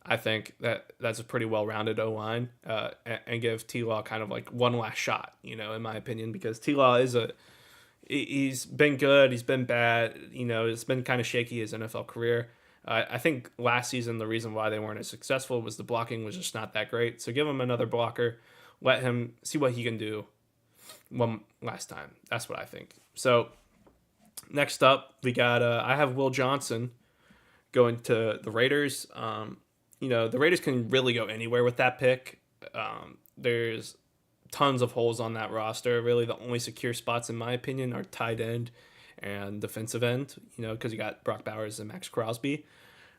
I think that's a pretty well-rounded O-line, and give T-Law kind of like one last shot, in my opinion, because T-Law he's been good, he's been bad, it's been kind of shaky his NFL career. I think last season the reason why they weren't as successful was the blocking was just not that great. So give him another blocker, let him see what he can do one last time. That's what I think. So next up, we got I have Will Johnson going to the Raiders. The Raiders can really go anywhere with that pick. There's tons of holes on that roster. Really, the only secure spots, in my opinion, are tight end and defensive end, because you got Brock Bowers and Max Crosby.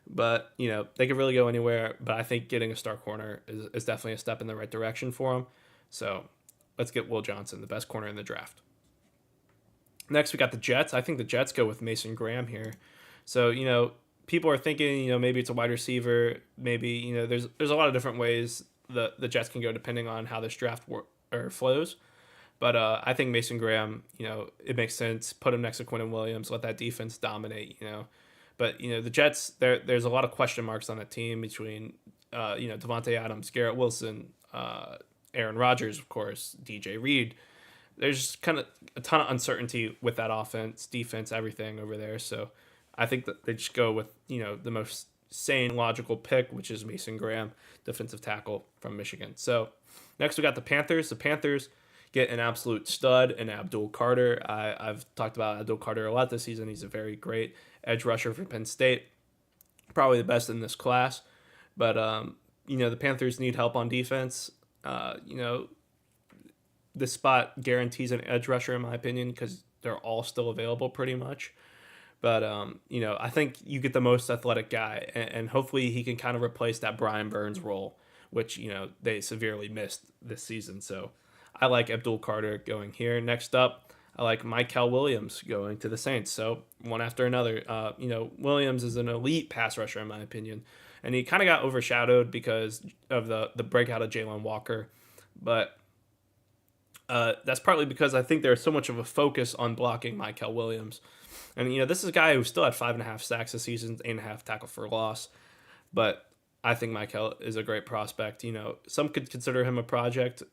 But, they could really go anywhere. But I think getting a star corner is definitely a step in the right direction for them. So let's get Will Johnson, the best corner in the draft. Next, we got the Jets. I think the Jets go with Mason Graham here. So, people are thinking, maybe it's a wide receiver. Maybe, there's a lot of different ways the Jets can go depending on how this draft flows. But I think Mason Graham, it makes sense. Put him next to Quentin Williams. Let that defense dominate, But, the Jets, there's a lot of question marks on that team between, Devontae Adams, Garrett Wilson, Aaron Rodgers, of course, DJ Reed. There's kind of a ton of uncertainty with that offense, defense, everything over there. So I think that they just go with, the most sane, logical pick, which is Mason Graham, defensive tackle from Michigan. So next we got the Panthers. The Panthers get an absolute stud in Abdul Carter. I've talked about Abdul Carter a lot this season. He's a very great edge rusher for Penn State, probably the best in this class. But, the Panthers need help on defense. This spot guarantees an edge rusher, in my opinion, because they're all still available pretty much. But, I think you get the most athletic guy, and hopefully he can kind of replace that Brian Burns role, which, they severely missed this season. So I like Abdul Carter going here. Next up, I like Mykel Williams going to the Saints. So one after another. Williams is an elite pass rusher, in my opinion. And he kind of got overshadowed because of the breakout of Jalen Walker. But that's partly because I think there's so much of a focus on blocking Mykel Williams. And, this is a guy who still had 5.5 sacks this season, 8.5 tackle for loss. But I think Mykel is a great prospect. Some could consider him a project.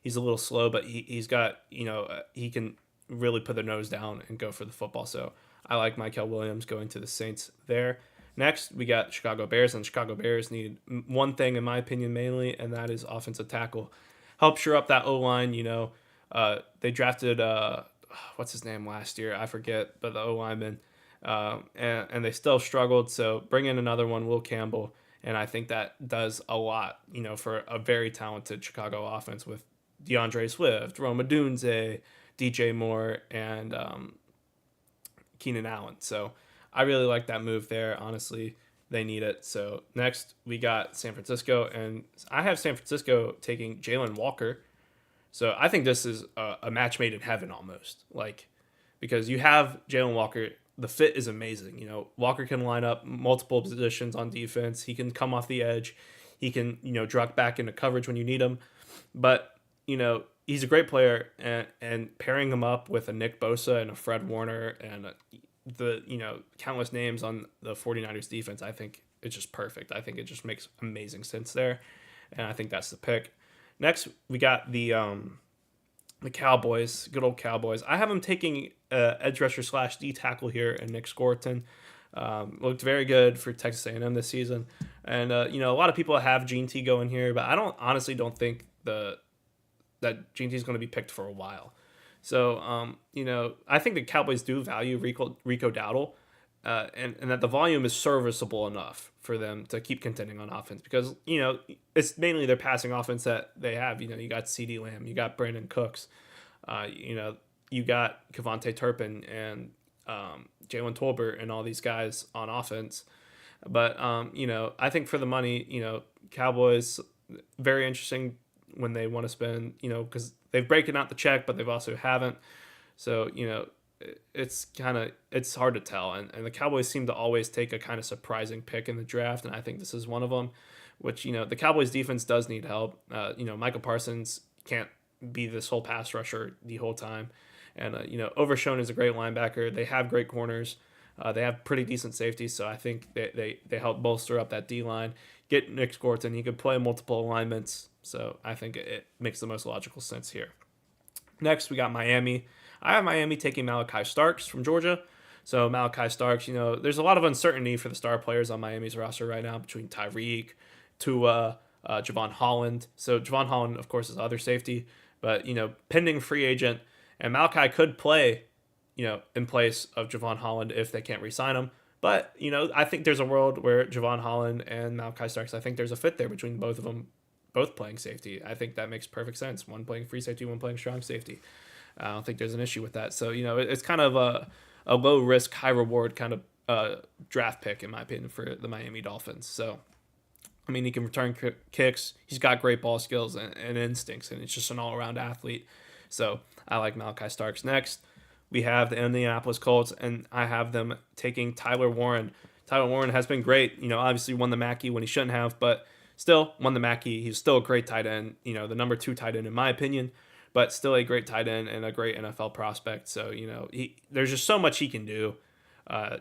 He's a little slow, but he's got, he can really put the nose down and go for the football. So I like Mykel Williams going to the Saints there. Next, we got Chicago Bears, and Chicago Bears need one thing, in my opinion, mainly, and that is offensive tackle. Help shore up that O-line, They drafted, what's his name last year? I forget, but the O-lineman. And they still struggled, so bring in another one, Will Campbell, and I think that does a lot, for a very talented Chicago offense with DeAndre Swift, Rome Odunze, DJ Moore, and Keenan Allen. So I really like that move there. Honestly, they need it. So next we got San Francisco, and I have San Francisco taking Jalen Walker. So I think this is a match made in heaven almost. Like, because you have Jalen Walker, the fit is amazing. Walker can line up multiple positions on defense. He can come off the edge. He can, drop back into coverage when you need him. But, he's a great player, and pairing him up with a Nick Bosa and a Fred Warner and the, countless names on the 49ers defense, I think it's just perfect. I think it just makes amazing sense there. And I think that's the pick. Next, we got the Cowboys, good old Cowboys. I have them taking edge rusher / D tackle here, and Nick Scorton. Looked very good for Texas A&M this season, and a lot of people have Gene T going here, but I honestly don't think that Gene T is going to be picked for a while. So I think the Cowboys do value Rico Dowdle, and that the volume is serviceable enough for them to keep contending on offense, because it's mainly their passing offense that they have. You got CeeDee Lamb, you got Brandon Cooks, you got Kevontae Turpin and Jalen Tolbert and all these guys on offense. But I think for the money, Cowboys, very interesting when they want to spend, because they've broken out the check, but they've also haven't. So it's hard to tell, and the Cowboys seem to always take a kind of surprising pick in the draft, and I think this is one of them, which the Cowboys defense does need help. Michael Parsons can't be this whole pass rusher the whole time, and Overshown is a great linebacker. They have great corners. They have pretty decent safety, so I think they help bolster up that D line. Get Nick Scorton, he could play multiple alignments, so I think it makes the most logical sense here. Next, we got Miami. I have Miami taking Malachi Starks from Georgia. So Malachi Starks, there's a lot of uncertainty for the star players on Miami's roster right now between Tyreek, Tua, Javon Holland. So Javon Holland, of course, is the other safety, but pending free agent, and Malachi could play, in place of Javon Holland if they can't re-sign him. But I think there's a world where Javon Holland and Malachi Starks, I think there's a fit there between both of them, both playing safety. I think that makes perfect sense. One playing free safety, one playing strong safety. I don't think there's an issue with that. So, it's kind of a low risk, high reward kind of draft pick, in my opinion, for the Miami Dolphins. So, I mean, he can return kicks. He's got great ball skills and instincts, and it's just an all around athlete. So, I like Malachi Starks. Next, we have the Indianapolis Colts, and I have them taking Tyler Warren. Tyler Warren has been great. Obviously won the Mackey when he shouldn't have, but still won the Mackey. He's still a great tight end, the number 2 tight end in my opinion, but still a great tight end and a great NFL prospect. So, there's just so much he can do.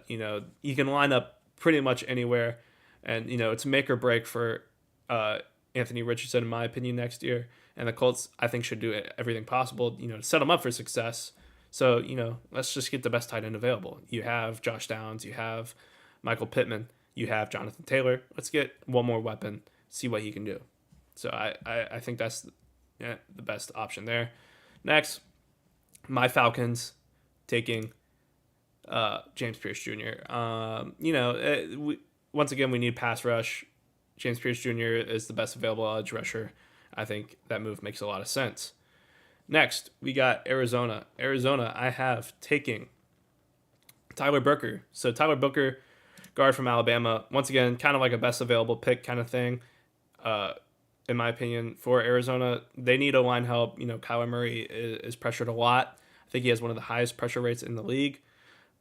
He can line up pretty much anywhere, and, it's make or break for Anthony Richardson, in my opinion, next year. And the Colts, I think, should do everything possible, to set him up for success. So, let's just get the best tight end available. You have Josh Downs, you have Michael Pittman, you have Jonathan Taylor. Let's get one more weapon, see what he can do. So I think that's the best option there. Next, my Falcons taking James Pierce Jr. Once again, we need pass rush. James Pierce Jr. is the best available edge rusher. I think that move makes a lot of sense. Next, we got Arizona. Arizona, I have taking Tyler Booker. So Tyler Booker, guard from Alabama. Once again, kind of like a best available pick kind of thing. In my opinion, for Arizona, they need O-line help. Kyler Murray is pressured a lot. I think he has one of the highest pressure rates in the league.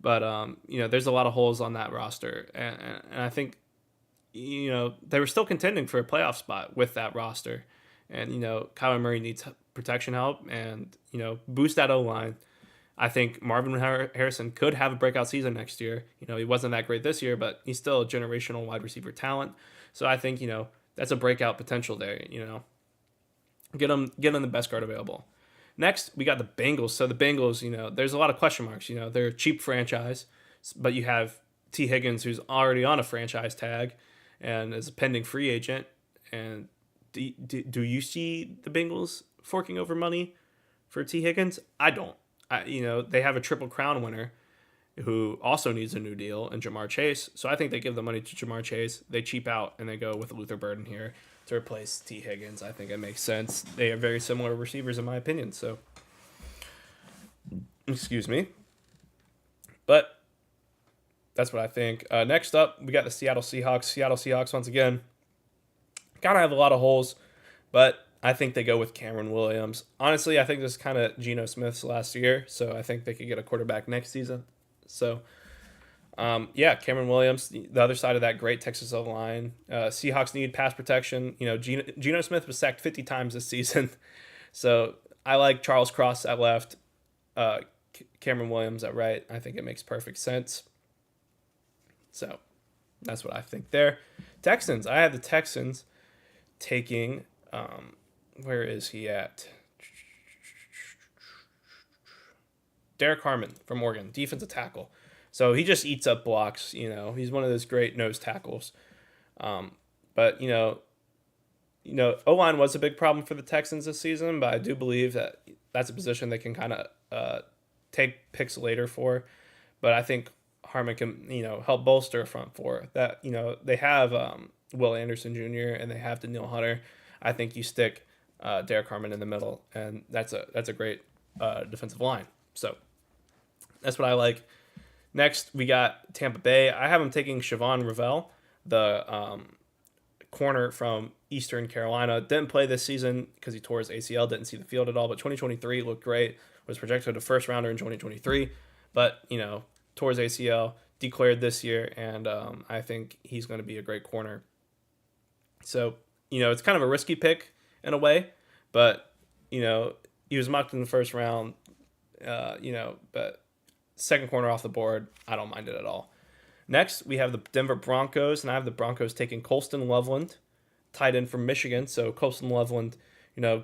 But, there's a lot of holes on that roster. And I think, they were still contending for a playoff spot with that roster. And, Kyler Murray needs protection help and, boost that O-line. I think Marvin Harrison could have a breakout season next year. He wasn't that great this year, but he's still a generational wide receiver talent. So I think, that's a breakout potential there, Get him the best guard available. Next, we got the Bengals. So the Bengals, there's a lot of question marks. They're a cheap franchise, but you have T. Higgins, who's already on a franchise tag and is a pending free agent. And do you see the Bengals forking over money for T. Higgins? I don't. They have a Triple Crown winner who also needs a new deal in Jamar Chase. So I think they give the money to Jamar Chase. They cheap out and they go with Luther Burden here to replace T. Higgins. I think it makes sense. They are very similar receivers in my opinion. So, excuse me. But that's what I think. Next up, we got the Seattle Seahawks. Seattle Seahawks, once again, kind of have a lot of holes, but I think they go with Cameron Williams. Honestly, I think this is kind of Geno Smith's last year, so I think they could get a quarterback next season. So, yeah, Cameron Williams, the other side of that great Texas O line. Seahawks need pass protection. Geno Smith was sacked 50 times this season, so I like Charles Cross at left, uh, Cameron Williams at right. I think it makes perfect sense. So that's what I think there. Texans. I have the Texans taking. Where is he at? Derek Harmon from Oregon, defensive tackle. So he just eats up blocks. He's one of those great nose tackles. But O line was a big problem for the Texans this season, but I do believe that that's a position they can kind of take picks later for. But I think Harmon can help bolster a front four. That they have Will Anderson Jr. and they have Daniil Hunter. I think you stick Derek Harmon in the middle, and that's a great defensive line. So that's what I like. Next, we got Tampa Bay. I have them taking Siobhan Ravel, the corner from Eastern Carolina. Didn't play this season because he tore his ACL, didn't see the field at all, but 2023 looked great. Was projected a first rounder in 2023, but, tore his ACL, declared this year, and I think he's going to be a great corner. So, it's kind of a risky pick in a way, but, he was mocked in the first round, but second corner off the board, I don't mind it at all. Next, we have the Denver Broncos, and I have the Broncos taking Colston Loveland, tight end from Michigan. So Colston Loveland,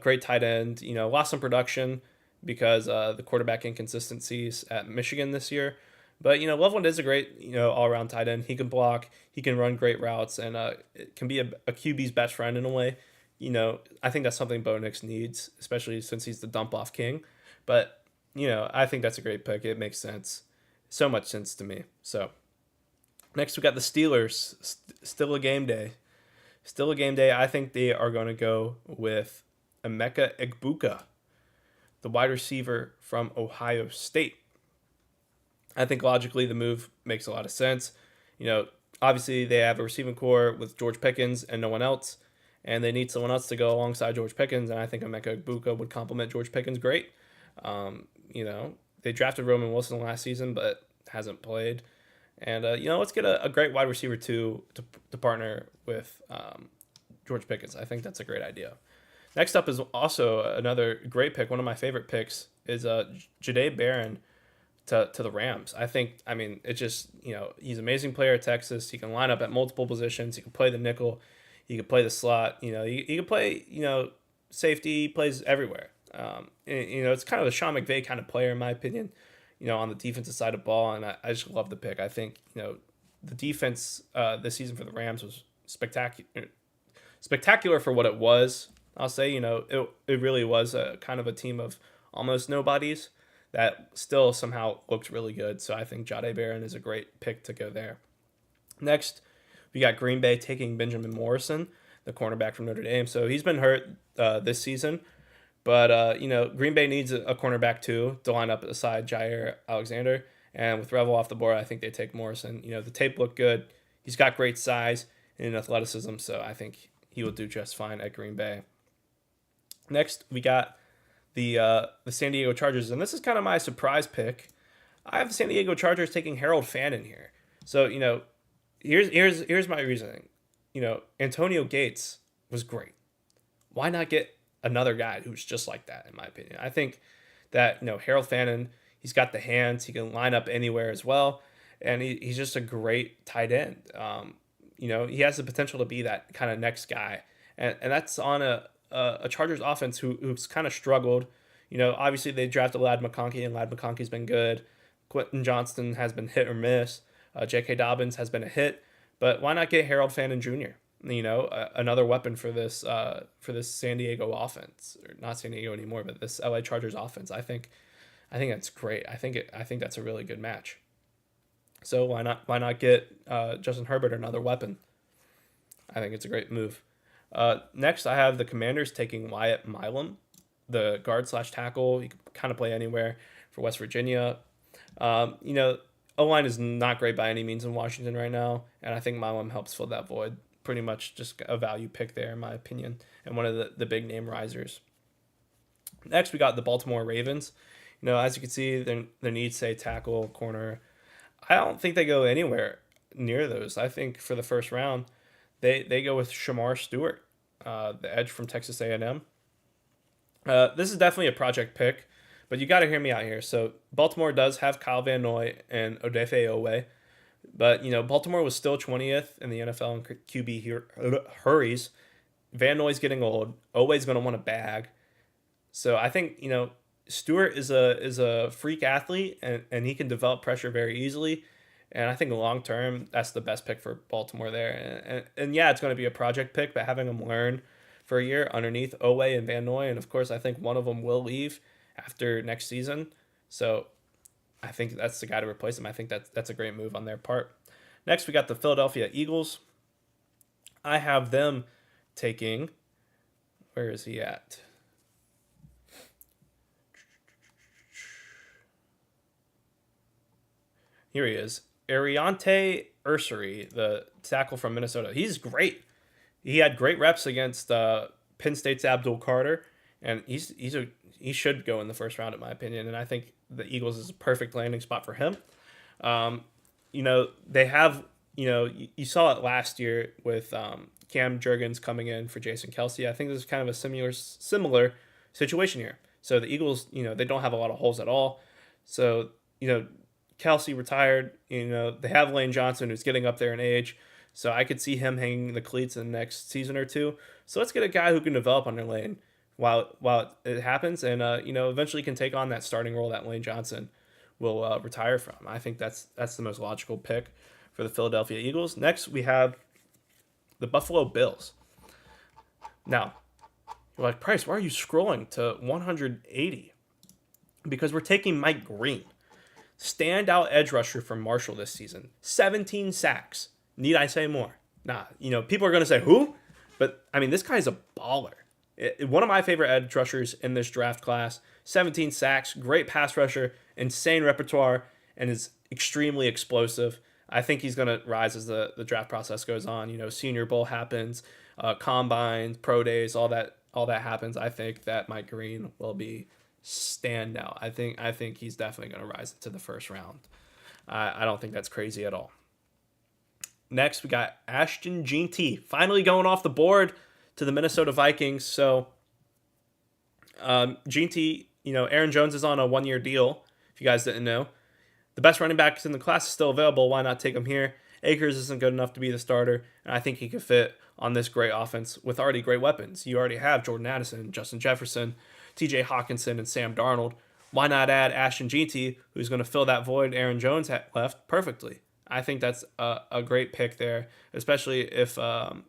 great tight end, lost some production because the quarterback inconsistencies at Michigan this year. But, Loveland is a great, all-around tight end. He can block, he can run great routes, and it can be a QB's best friend in a way. I think that's something Bo Nix needs, especially since he's the dump-off king. But, I think that's a great pick. It makes sense. So much sense to me. So, next we got the Steelers. Still a game day. Still a game day. I think they are going to go with Emeka Egbuka, the wide receiver from Ohio State. I think logically the move makes a lot of sense. Obviously they have a receiving core with George Pickens and no one else, and they need someone else to go alongside George Pickens, and I think Emeka Egbuka would complement George Pickens great. They drafted Roman Wilson last season, but hasn't played. And, let's get a great wide receiver to partner with George Pickens. I think that's a great idea. Next up is also another great pick. One of my favorite picks is Jahdae Barron to the Rams. It's just, he's an amazing player at Texas. He can line up at multiple positions. He can play the nickel. He can play the slot. He can play, safety. He plays everywhere. It's kind of a Sean McVay kind of player, in my opinion, on the defensive side of ball. And I just love the pick. I think, the defense this season for the Rams was spectacular for what it was. I'll say, it really was a kind of a team of almost nobodies that still somehow looked really good. So I think Jahdae Barron is a great pick to go there. Next, we got Green Bay taking Benjamin Morrison, the cornerback from Notre Dame. So he's been hurt this season. But, Green Bay needs a cornerback too to line up beside Jair Alexander. And with Revel off the board, I think they take Morrison. The tape looked good. He's got great size and athleticism, so I think he will do just fine at Green Bay. Next, we got the San Diego Chargers, and this is kind of my surprise pick. I have the San Diego Chargers taking Harold Fannin here. So, here's my reasoning. Antonio Gates was great. Why not get another guy who's just like that, in my opinion? I think that, Harold Fannin, he's got the hands. He can line up anywhere as well. And he's just a great tight end. He has the potential to be that kind of next guy. And that's on a Chargers offense who's kind of struggled. Obviously they drafted Ladd McConkey, and Ladd McConkey's been good. Quentin Johnston has been hit or miss. J.K. Dobbins has been a hit. But why not get Harold Fannin Jr.? Another weapon for this San Diego offense, or not San Diego anymore, but this LA Chargers offense. I think that's great. I think that's a really good match. So why not get Justin Herbert another weapon? I think it's a great move. Next, I have the Commanders taking Wyatt Milam, the guard/tackle. He can kind of play anywhere for West Virginia. O-line is not great by any means in Washington right now, and I think Milam helps fill that void. Pretty much just a value pick there, in my opinion, and one of the big name risers. Next, we got the Baltimore Ravens. As you can see, their needs say tackle, corner. I don't think they go anywhere near those. I think for the first round, they go with Shamar Stewart, the edge from Texas A&M. This is definitely a project pick, but you got to hear me out here. So Baltimore does have Kyle Van Noy and Odafe Owe, but Baltimore was still 20th in the NFL in QB hurries. Van Noy's getting old. Owe's going to want a bag. So I think Stewart is a freak athlete, and he can develop pressure very easily. And I think long term, that's the best pick for Baltimore there. And yeah, it's going to be a project pick, but having him learn for a year underneath Owe and Van Noy, and of course, I think one of them will leave after next season. So I think that's the guy to replace him. I think that's a great move on their part. Next, we got the Philadelphia Eagles. I have them taking. Where is he at? Here he is. Ariante Ursary, the tackle from Minnesota. He's great. He had great reps against Penn State's Abdul Carter, and he should go in the first round, in my opinion. And I think the Eagles is a perfect landing spot for him. They have, you saw it last year with Cam Jurgens coming in for Jason Kelsey. I think this is kind of a similar situation here. So the Eagles, they don't have a lot of holes at all. So, Kelsey retired. They have Lane Johnson, who's getting up there in age. So I could see him hanging the cleats in the next season or two. So let's get a guy who can develop under Lane while it happens, and eventually can take on that starting role that Lane Johnson will retire from. I think that's the most logical pick for the Philadelphia Eagles. Next, we have the Buffalo Bills. Now, you're like, Price, why are you scrolling to 180? Because we're taking Mike Green, standout edge rusher from Marshall this season. 17 sacks. Need I say more? Nah, people are going to say, who? But, this guy's a baller. One of my favorite edge rushers in this draft class. 17 sacks, great pass rusher, insane repertoire, and is extremely explosive. I think he's going to rise as the draft process goes on. Senior Bowl happens, combines, pro days, all that happens. I think that Mike Green will be standout. I think he's definitely going to rise into the first round. I don't think that's crazy at all. Next, we got Ashton Jeanty finally going off the board to the Minnesota Vikings. So, Jeanty, Aaron Jones is on a 1-year deal, if you guys didn't know. The best running backs in the class is still available. Why not take him here? Akers isn't good enough to be the starter, and I think he could fit on this great offense with already great weapons. You already have Jordan Addison, Justin Jefferson, TJ Hawkinson, and Sam Darnold. Why not add Ashton Jeanty, who's going to fill that void Aaron Jones left perfectly? I think that's a great pick there, especially if the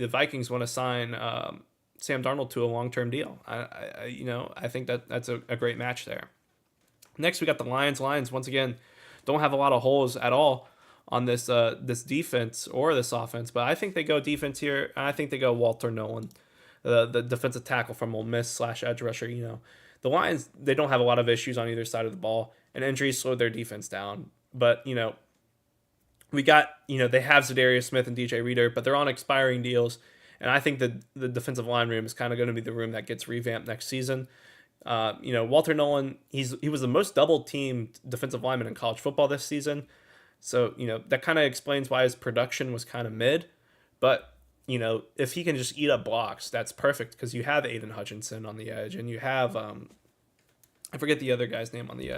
Vikings want to sign Sam Darnold to a long-term deal. I think that's a great match there. Next, we got the Lions. Lions, once again, don't have a lot of holes at all on this defense or this offense, but I think they go defense here. I think they go Walter Nolan, the defensive tackle from Ole Miss / edge rusher. The Lions, they don't have a lot of issues on either side of the ball, and injuries slowed their defense down. But, we got, they have Zadarius Smith and DJ Reader, but they're on expiring deals, and I think the defensive line room is kind of going to be the room that gets revamped next season. Walter Nolan, he was the most double-teamed defensive lineman in college football this season. So, that kind of explains why his production was kind of mid. But, if he can just eat up blocks, that's perfect because you have Aiden Hutchinson on the edge and you have, I forget the other guy's name on the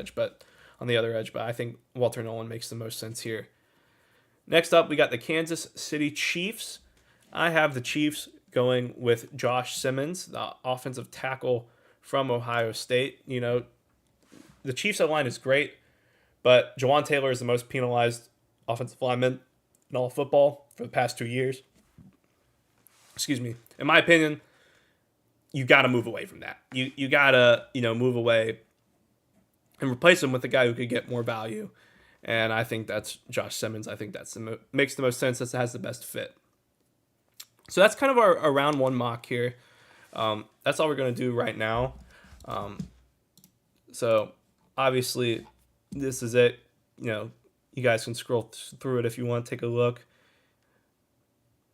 other edge, but I think Walter Nolan makes the most sense here. Next up, we got the Kansas City Chiefs. I have the Chiefs going with Josh Simmons, the offensive tackle from Ohio State. The Chiefs' line is great, but Jawan Taylor is the most penalized offensive lineman in all of football for the past 2 years. Excuse me. In my opinion, you got to move away from that. You got to, move away and replace him with a guy who could get more value. And I think that's Josh Simmons. I think that's makes the most sense. That has the best fit. So that's kind of our round one mock here. That's all we're going to do right now. So obviously, this is it. You guys can scroll through it if you want to take a look.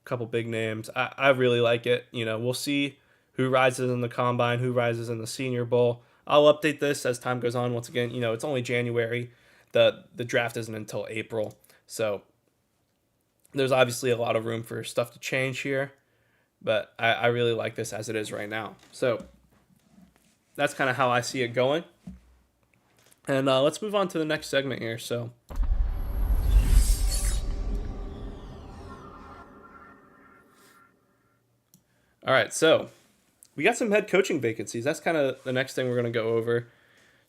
Couple big names. I really like it. We'll see who rises in the combine, who rises in the Senior Bowl. I'll update this as time goes on. Once again, it's only January. The draft isn't until April, so there's obviously a lot of room for stuff to change here. But I really like this as it is right now. So that's kind of how I see it going. And let's move on to the next segment here. So. All right, so we got some head coaching vacancies. That's kind of the next thing we're going to go over.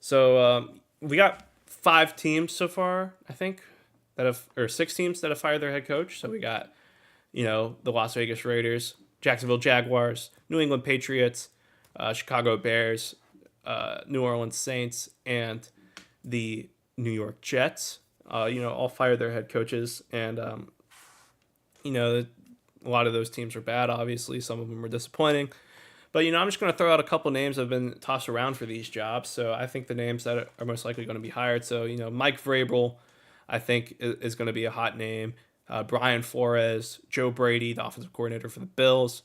So we got 5 teams so far, I think, or 6 teams that have fired their head coach. So we got, the Las Vegas Raiders, Jacksonville Jaguars, New England Patriots, Chicago Bears, New Orleans Saints, and the New York Jets. All fired their head coaches, and a lot of those teams are bad, obviously. Some of them are disappointing. But, I'm just going to throw out a couple names that have been tossed around for these jobs. So I think the names that are most likely going to be hired. So, Mike Vrabel, I think, is going to be a hot name. Brian Flores, Joe Brady, the offensive coordinator for the Bills.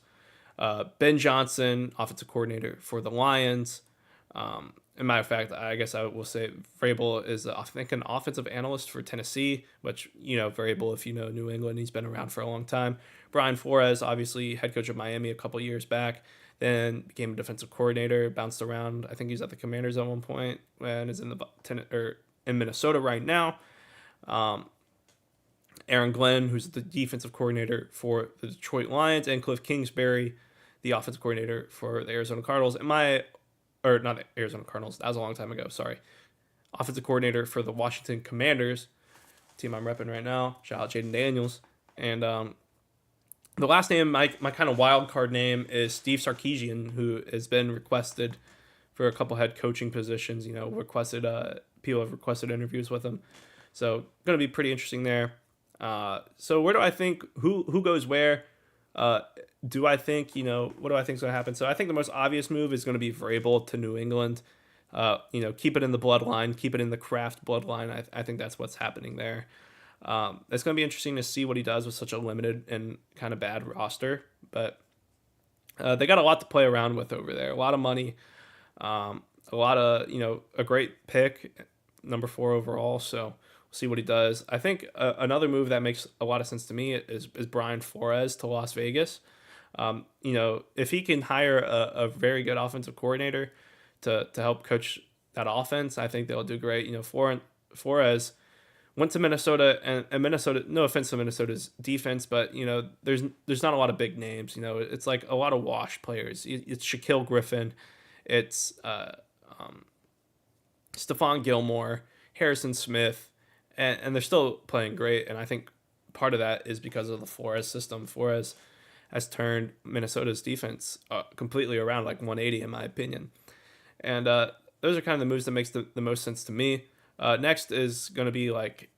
Ben Johnson, offensive coordinator for the Lions. As a matter of fact, I guess I will say Vrabel is, I think, an offensive analyst for Tennessee, which, Vrabel, if you know New England, he's been around for a long time. Brian Flores, obviously head coach of Miami a couple years back, then became a defensive coordinator, bounced around. I think he's at the Commanders at one point and is in Minnesota right now. Aaron Glenn, who's the defensive coordinator for the Detroit Lions, and Cliff Kingsbury, the offensive coordinator for the Arizona Cardinals. Not the Arizona Cardinals, that was a long time ago, sorry. Offensive coordinator for the Washington Commanders, team I'm repping right now. Shout out Jaden Daniels. And the last name, my kind of wild card name, is Steve Sarkisian, who has been requested for a couple head coaching positions. People have requested interviews with him. So going to be pretty interesting there. So where do I think, who goes where? Do I think, what do I think is going to happen? So I think the most obvious move is going to be Vrabel to New England. Keep it in the bloodline, keep it in the Kraft bloodline. I think that's what's happening there. It's going to be interesting to see what he does with such a limited and kind of bad roster. But they got a lot to play around with over there. A lot of money, a lot of, a great pick, number 4 overall. So we'll see what he does. I think another move that makes a lot of sense to me is Brian Flores to Las Vegas. If he can hire a very good offensive coordinator to help coach that offense, I think they'll do great. Flores went to Minnesota, and Minnesota, no offense to Minnesota's defense, but, there's not a lot of big names. It's like a lot of wash players. It's Shaquille Griffin. It's Stephon Gilmore, Harrison Smith, and they're still playing great. And I think part of that is because of the Flores system. Flores has turned Minnesota's defense completely around, like 180 in my opinion. And those are kind of the moves that makes the most sense to me. Next is going to be like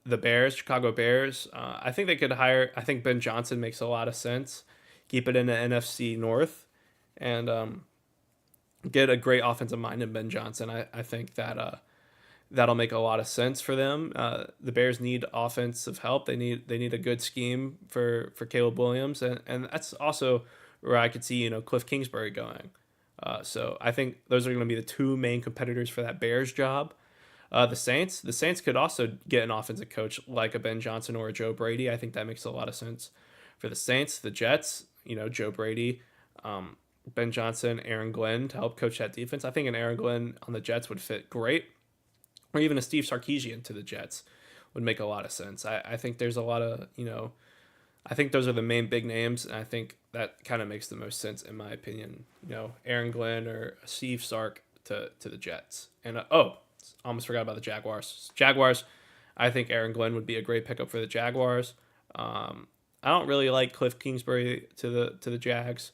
the Bears, Chicago Bears. I think they could hire, I think Ben Johnson makes a lot of sense. Keep it in the NFC North and get a great offensive mind in Ben Johnson. I think that that'll make a lot of sense for them. The Bears need offensive help. They need a good scheme for Caleb Williams, and that's also where I could see Cliff Kingsbury going. So I think those are going to be the 2 main competitors for that Bears job. The Saints could also get an offensive coach like a Ben Johnson or a Joe Brady. I think that makes a lot of sense for the Saints. The Jets, Joe Brady, Ben Johnson, Aaron Glenn to help coach that defense. I think an Aaron Glenn on the Jets would fit great. Or even a Steve Sarkisian to the Jets would make a lot of sense. I think there's a lot of, I think those are the main big names, and I think that kind of makes the most sense in my opinion. Aaron Glenn or Steve Sark to the Jets. And almost forgot about the Jaguars. I think Aaron Glenn would be a great pickup for the Jaguars. I don't really like Cliff Kingsbury to the Jags,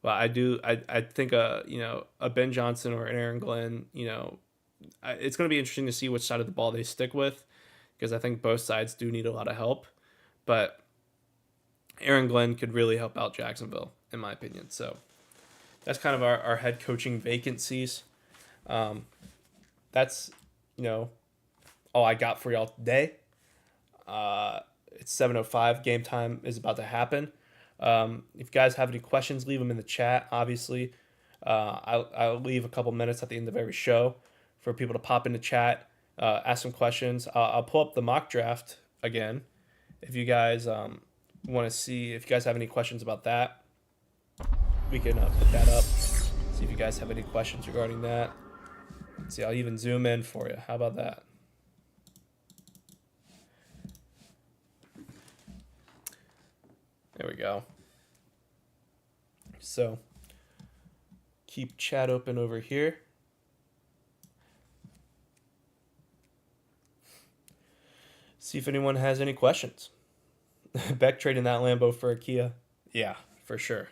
but I do. I think a Ben Johnson or an Aaron Glenn, it's going to be interesting to see which side of the ball they stick with, because I think both sides do need a lot of help. But Aaron Glenn could really help out Jacksonville, in my opinion. So that's kind of our head coaching vacancies. That's all I got for y'all today. It's 7:05. Game time is about to happen. If you guys have any questions, leave them in the chat. Obviously, I'll leave a couple minutes at the end of every show for people to pop into chat, ask some questions. I'll pull up the mock draft again if you guys want to see. If you guys have any questions about that, we can put that up. See if you guys have any questions regarding that. Let's see, I'll even zoom in for you. How about that? There we go. So keep chat open over here. See if anyone has any questions. Beck trading that Lambo for a Kia. Yeah, for sure.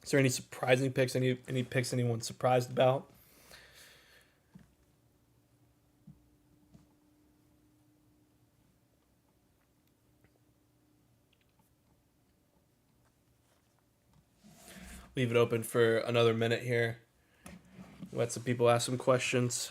Is there any surprising picks? Any picks anyone's surprised about? Leave it open for another minute here. Let some people ask some questions.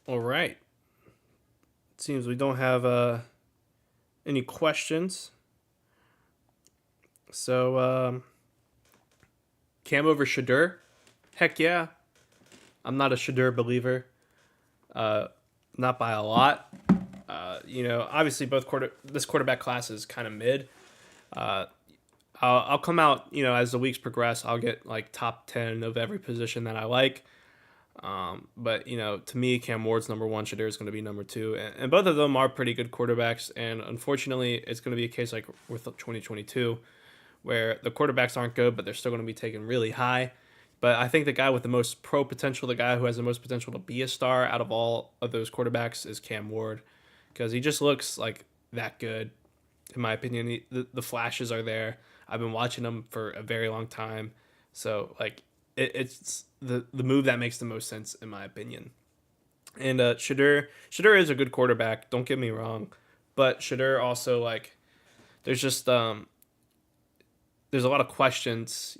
All right. It seems we don't have any questions. So, Cam over Shadur? Heck yeah. I'm not a Shadur believer. Not by a lot. Obviously this quarterback class is kind of mid. I'll come out, as the weeks progress, I'll get like top 10 of every position that I like. But to me, Cam Ward's number one, Shadur is going to be number two, and both of them are pretty good quarterbacks. And unfortunately, it's going to be a case like with 2022, where the quarterbacks aren't good, but they're still going to be taken really high. But I think the guy with the most pro potential, the guy who has the most potential to be a star out of all of those quarterbacks, is Cam Ward, because he just looks like that good, in my opinion. The flashes are there. I've been watching him for a very long time, so like it's the move that makes the most sense in my opinion. And Shadur is a good quarterback. Don't get me wrong, but Shadur also, like, there's just there's a lot of questions,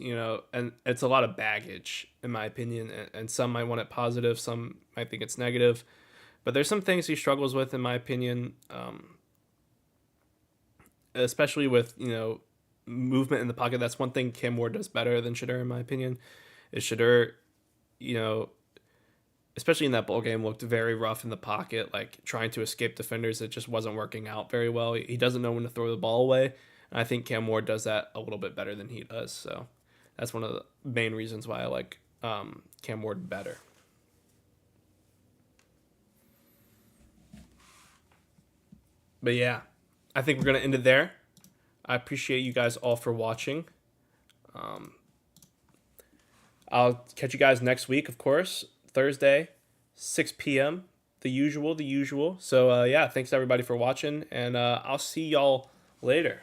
and it's a lot of baggage in my opinion. And some might want it positive, some might think it's negative, but there's some things he struggles with in my opinion, especially with movement in the pocket. That's one thing Cam Ward does better than Shadur in my opinion. Is Shadur, you know, especially in that bowl game, looked very rough in the pocket, like trying to escape defenders. It just wasn't working out very well. He doesn't know when to throw the ball away. And I think Cam Ward does that a little bit better than he does. So that's one of the main reasons why I like Cam Ward better. But yeah, I think we're going to end it there. I appreciate you guys all for watching. I'll catch you guys next week, of course, Thursday, 6 p.m., the usual. So, yeah, thanks everybody for watching, and I'll see y'all later.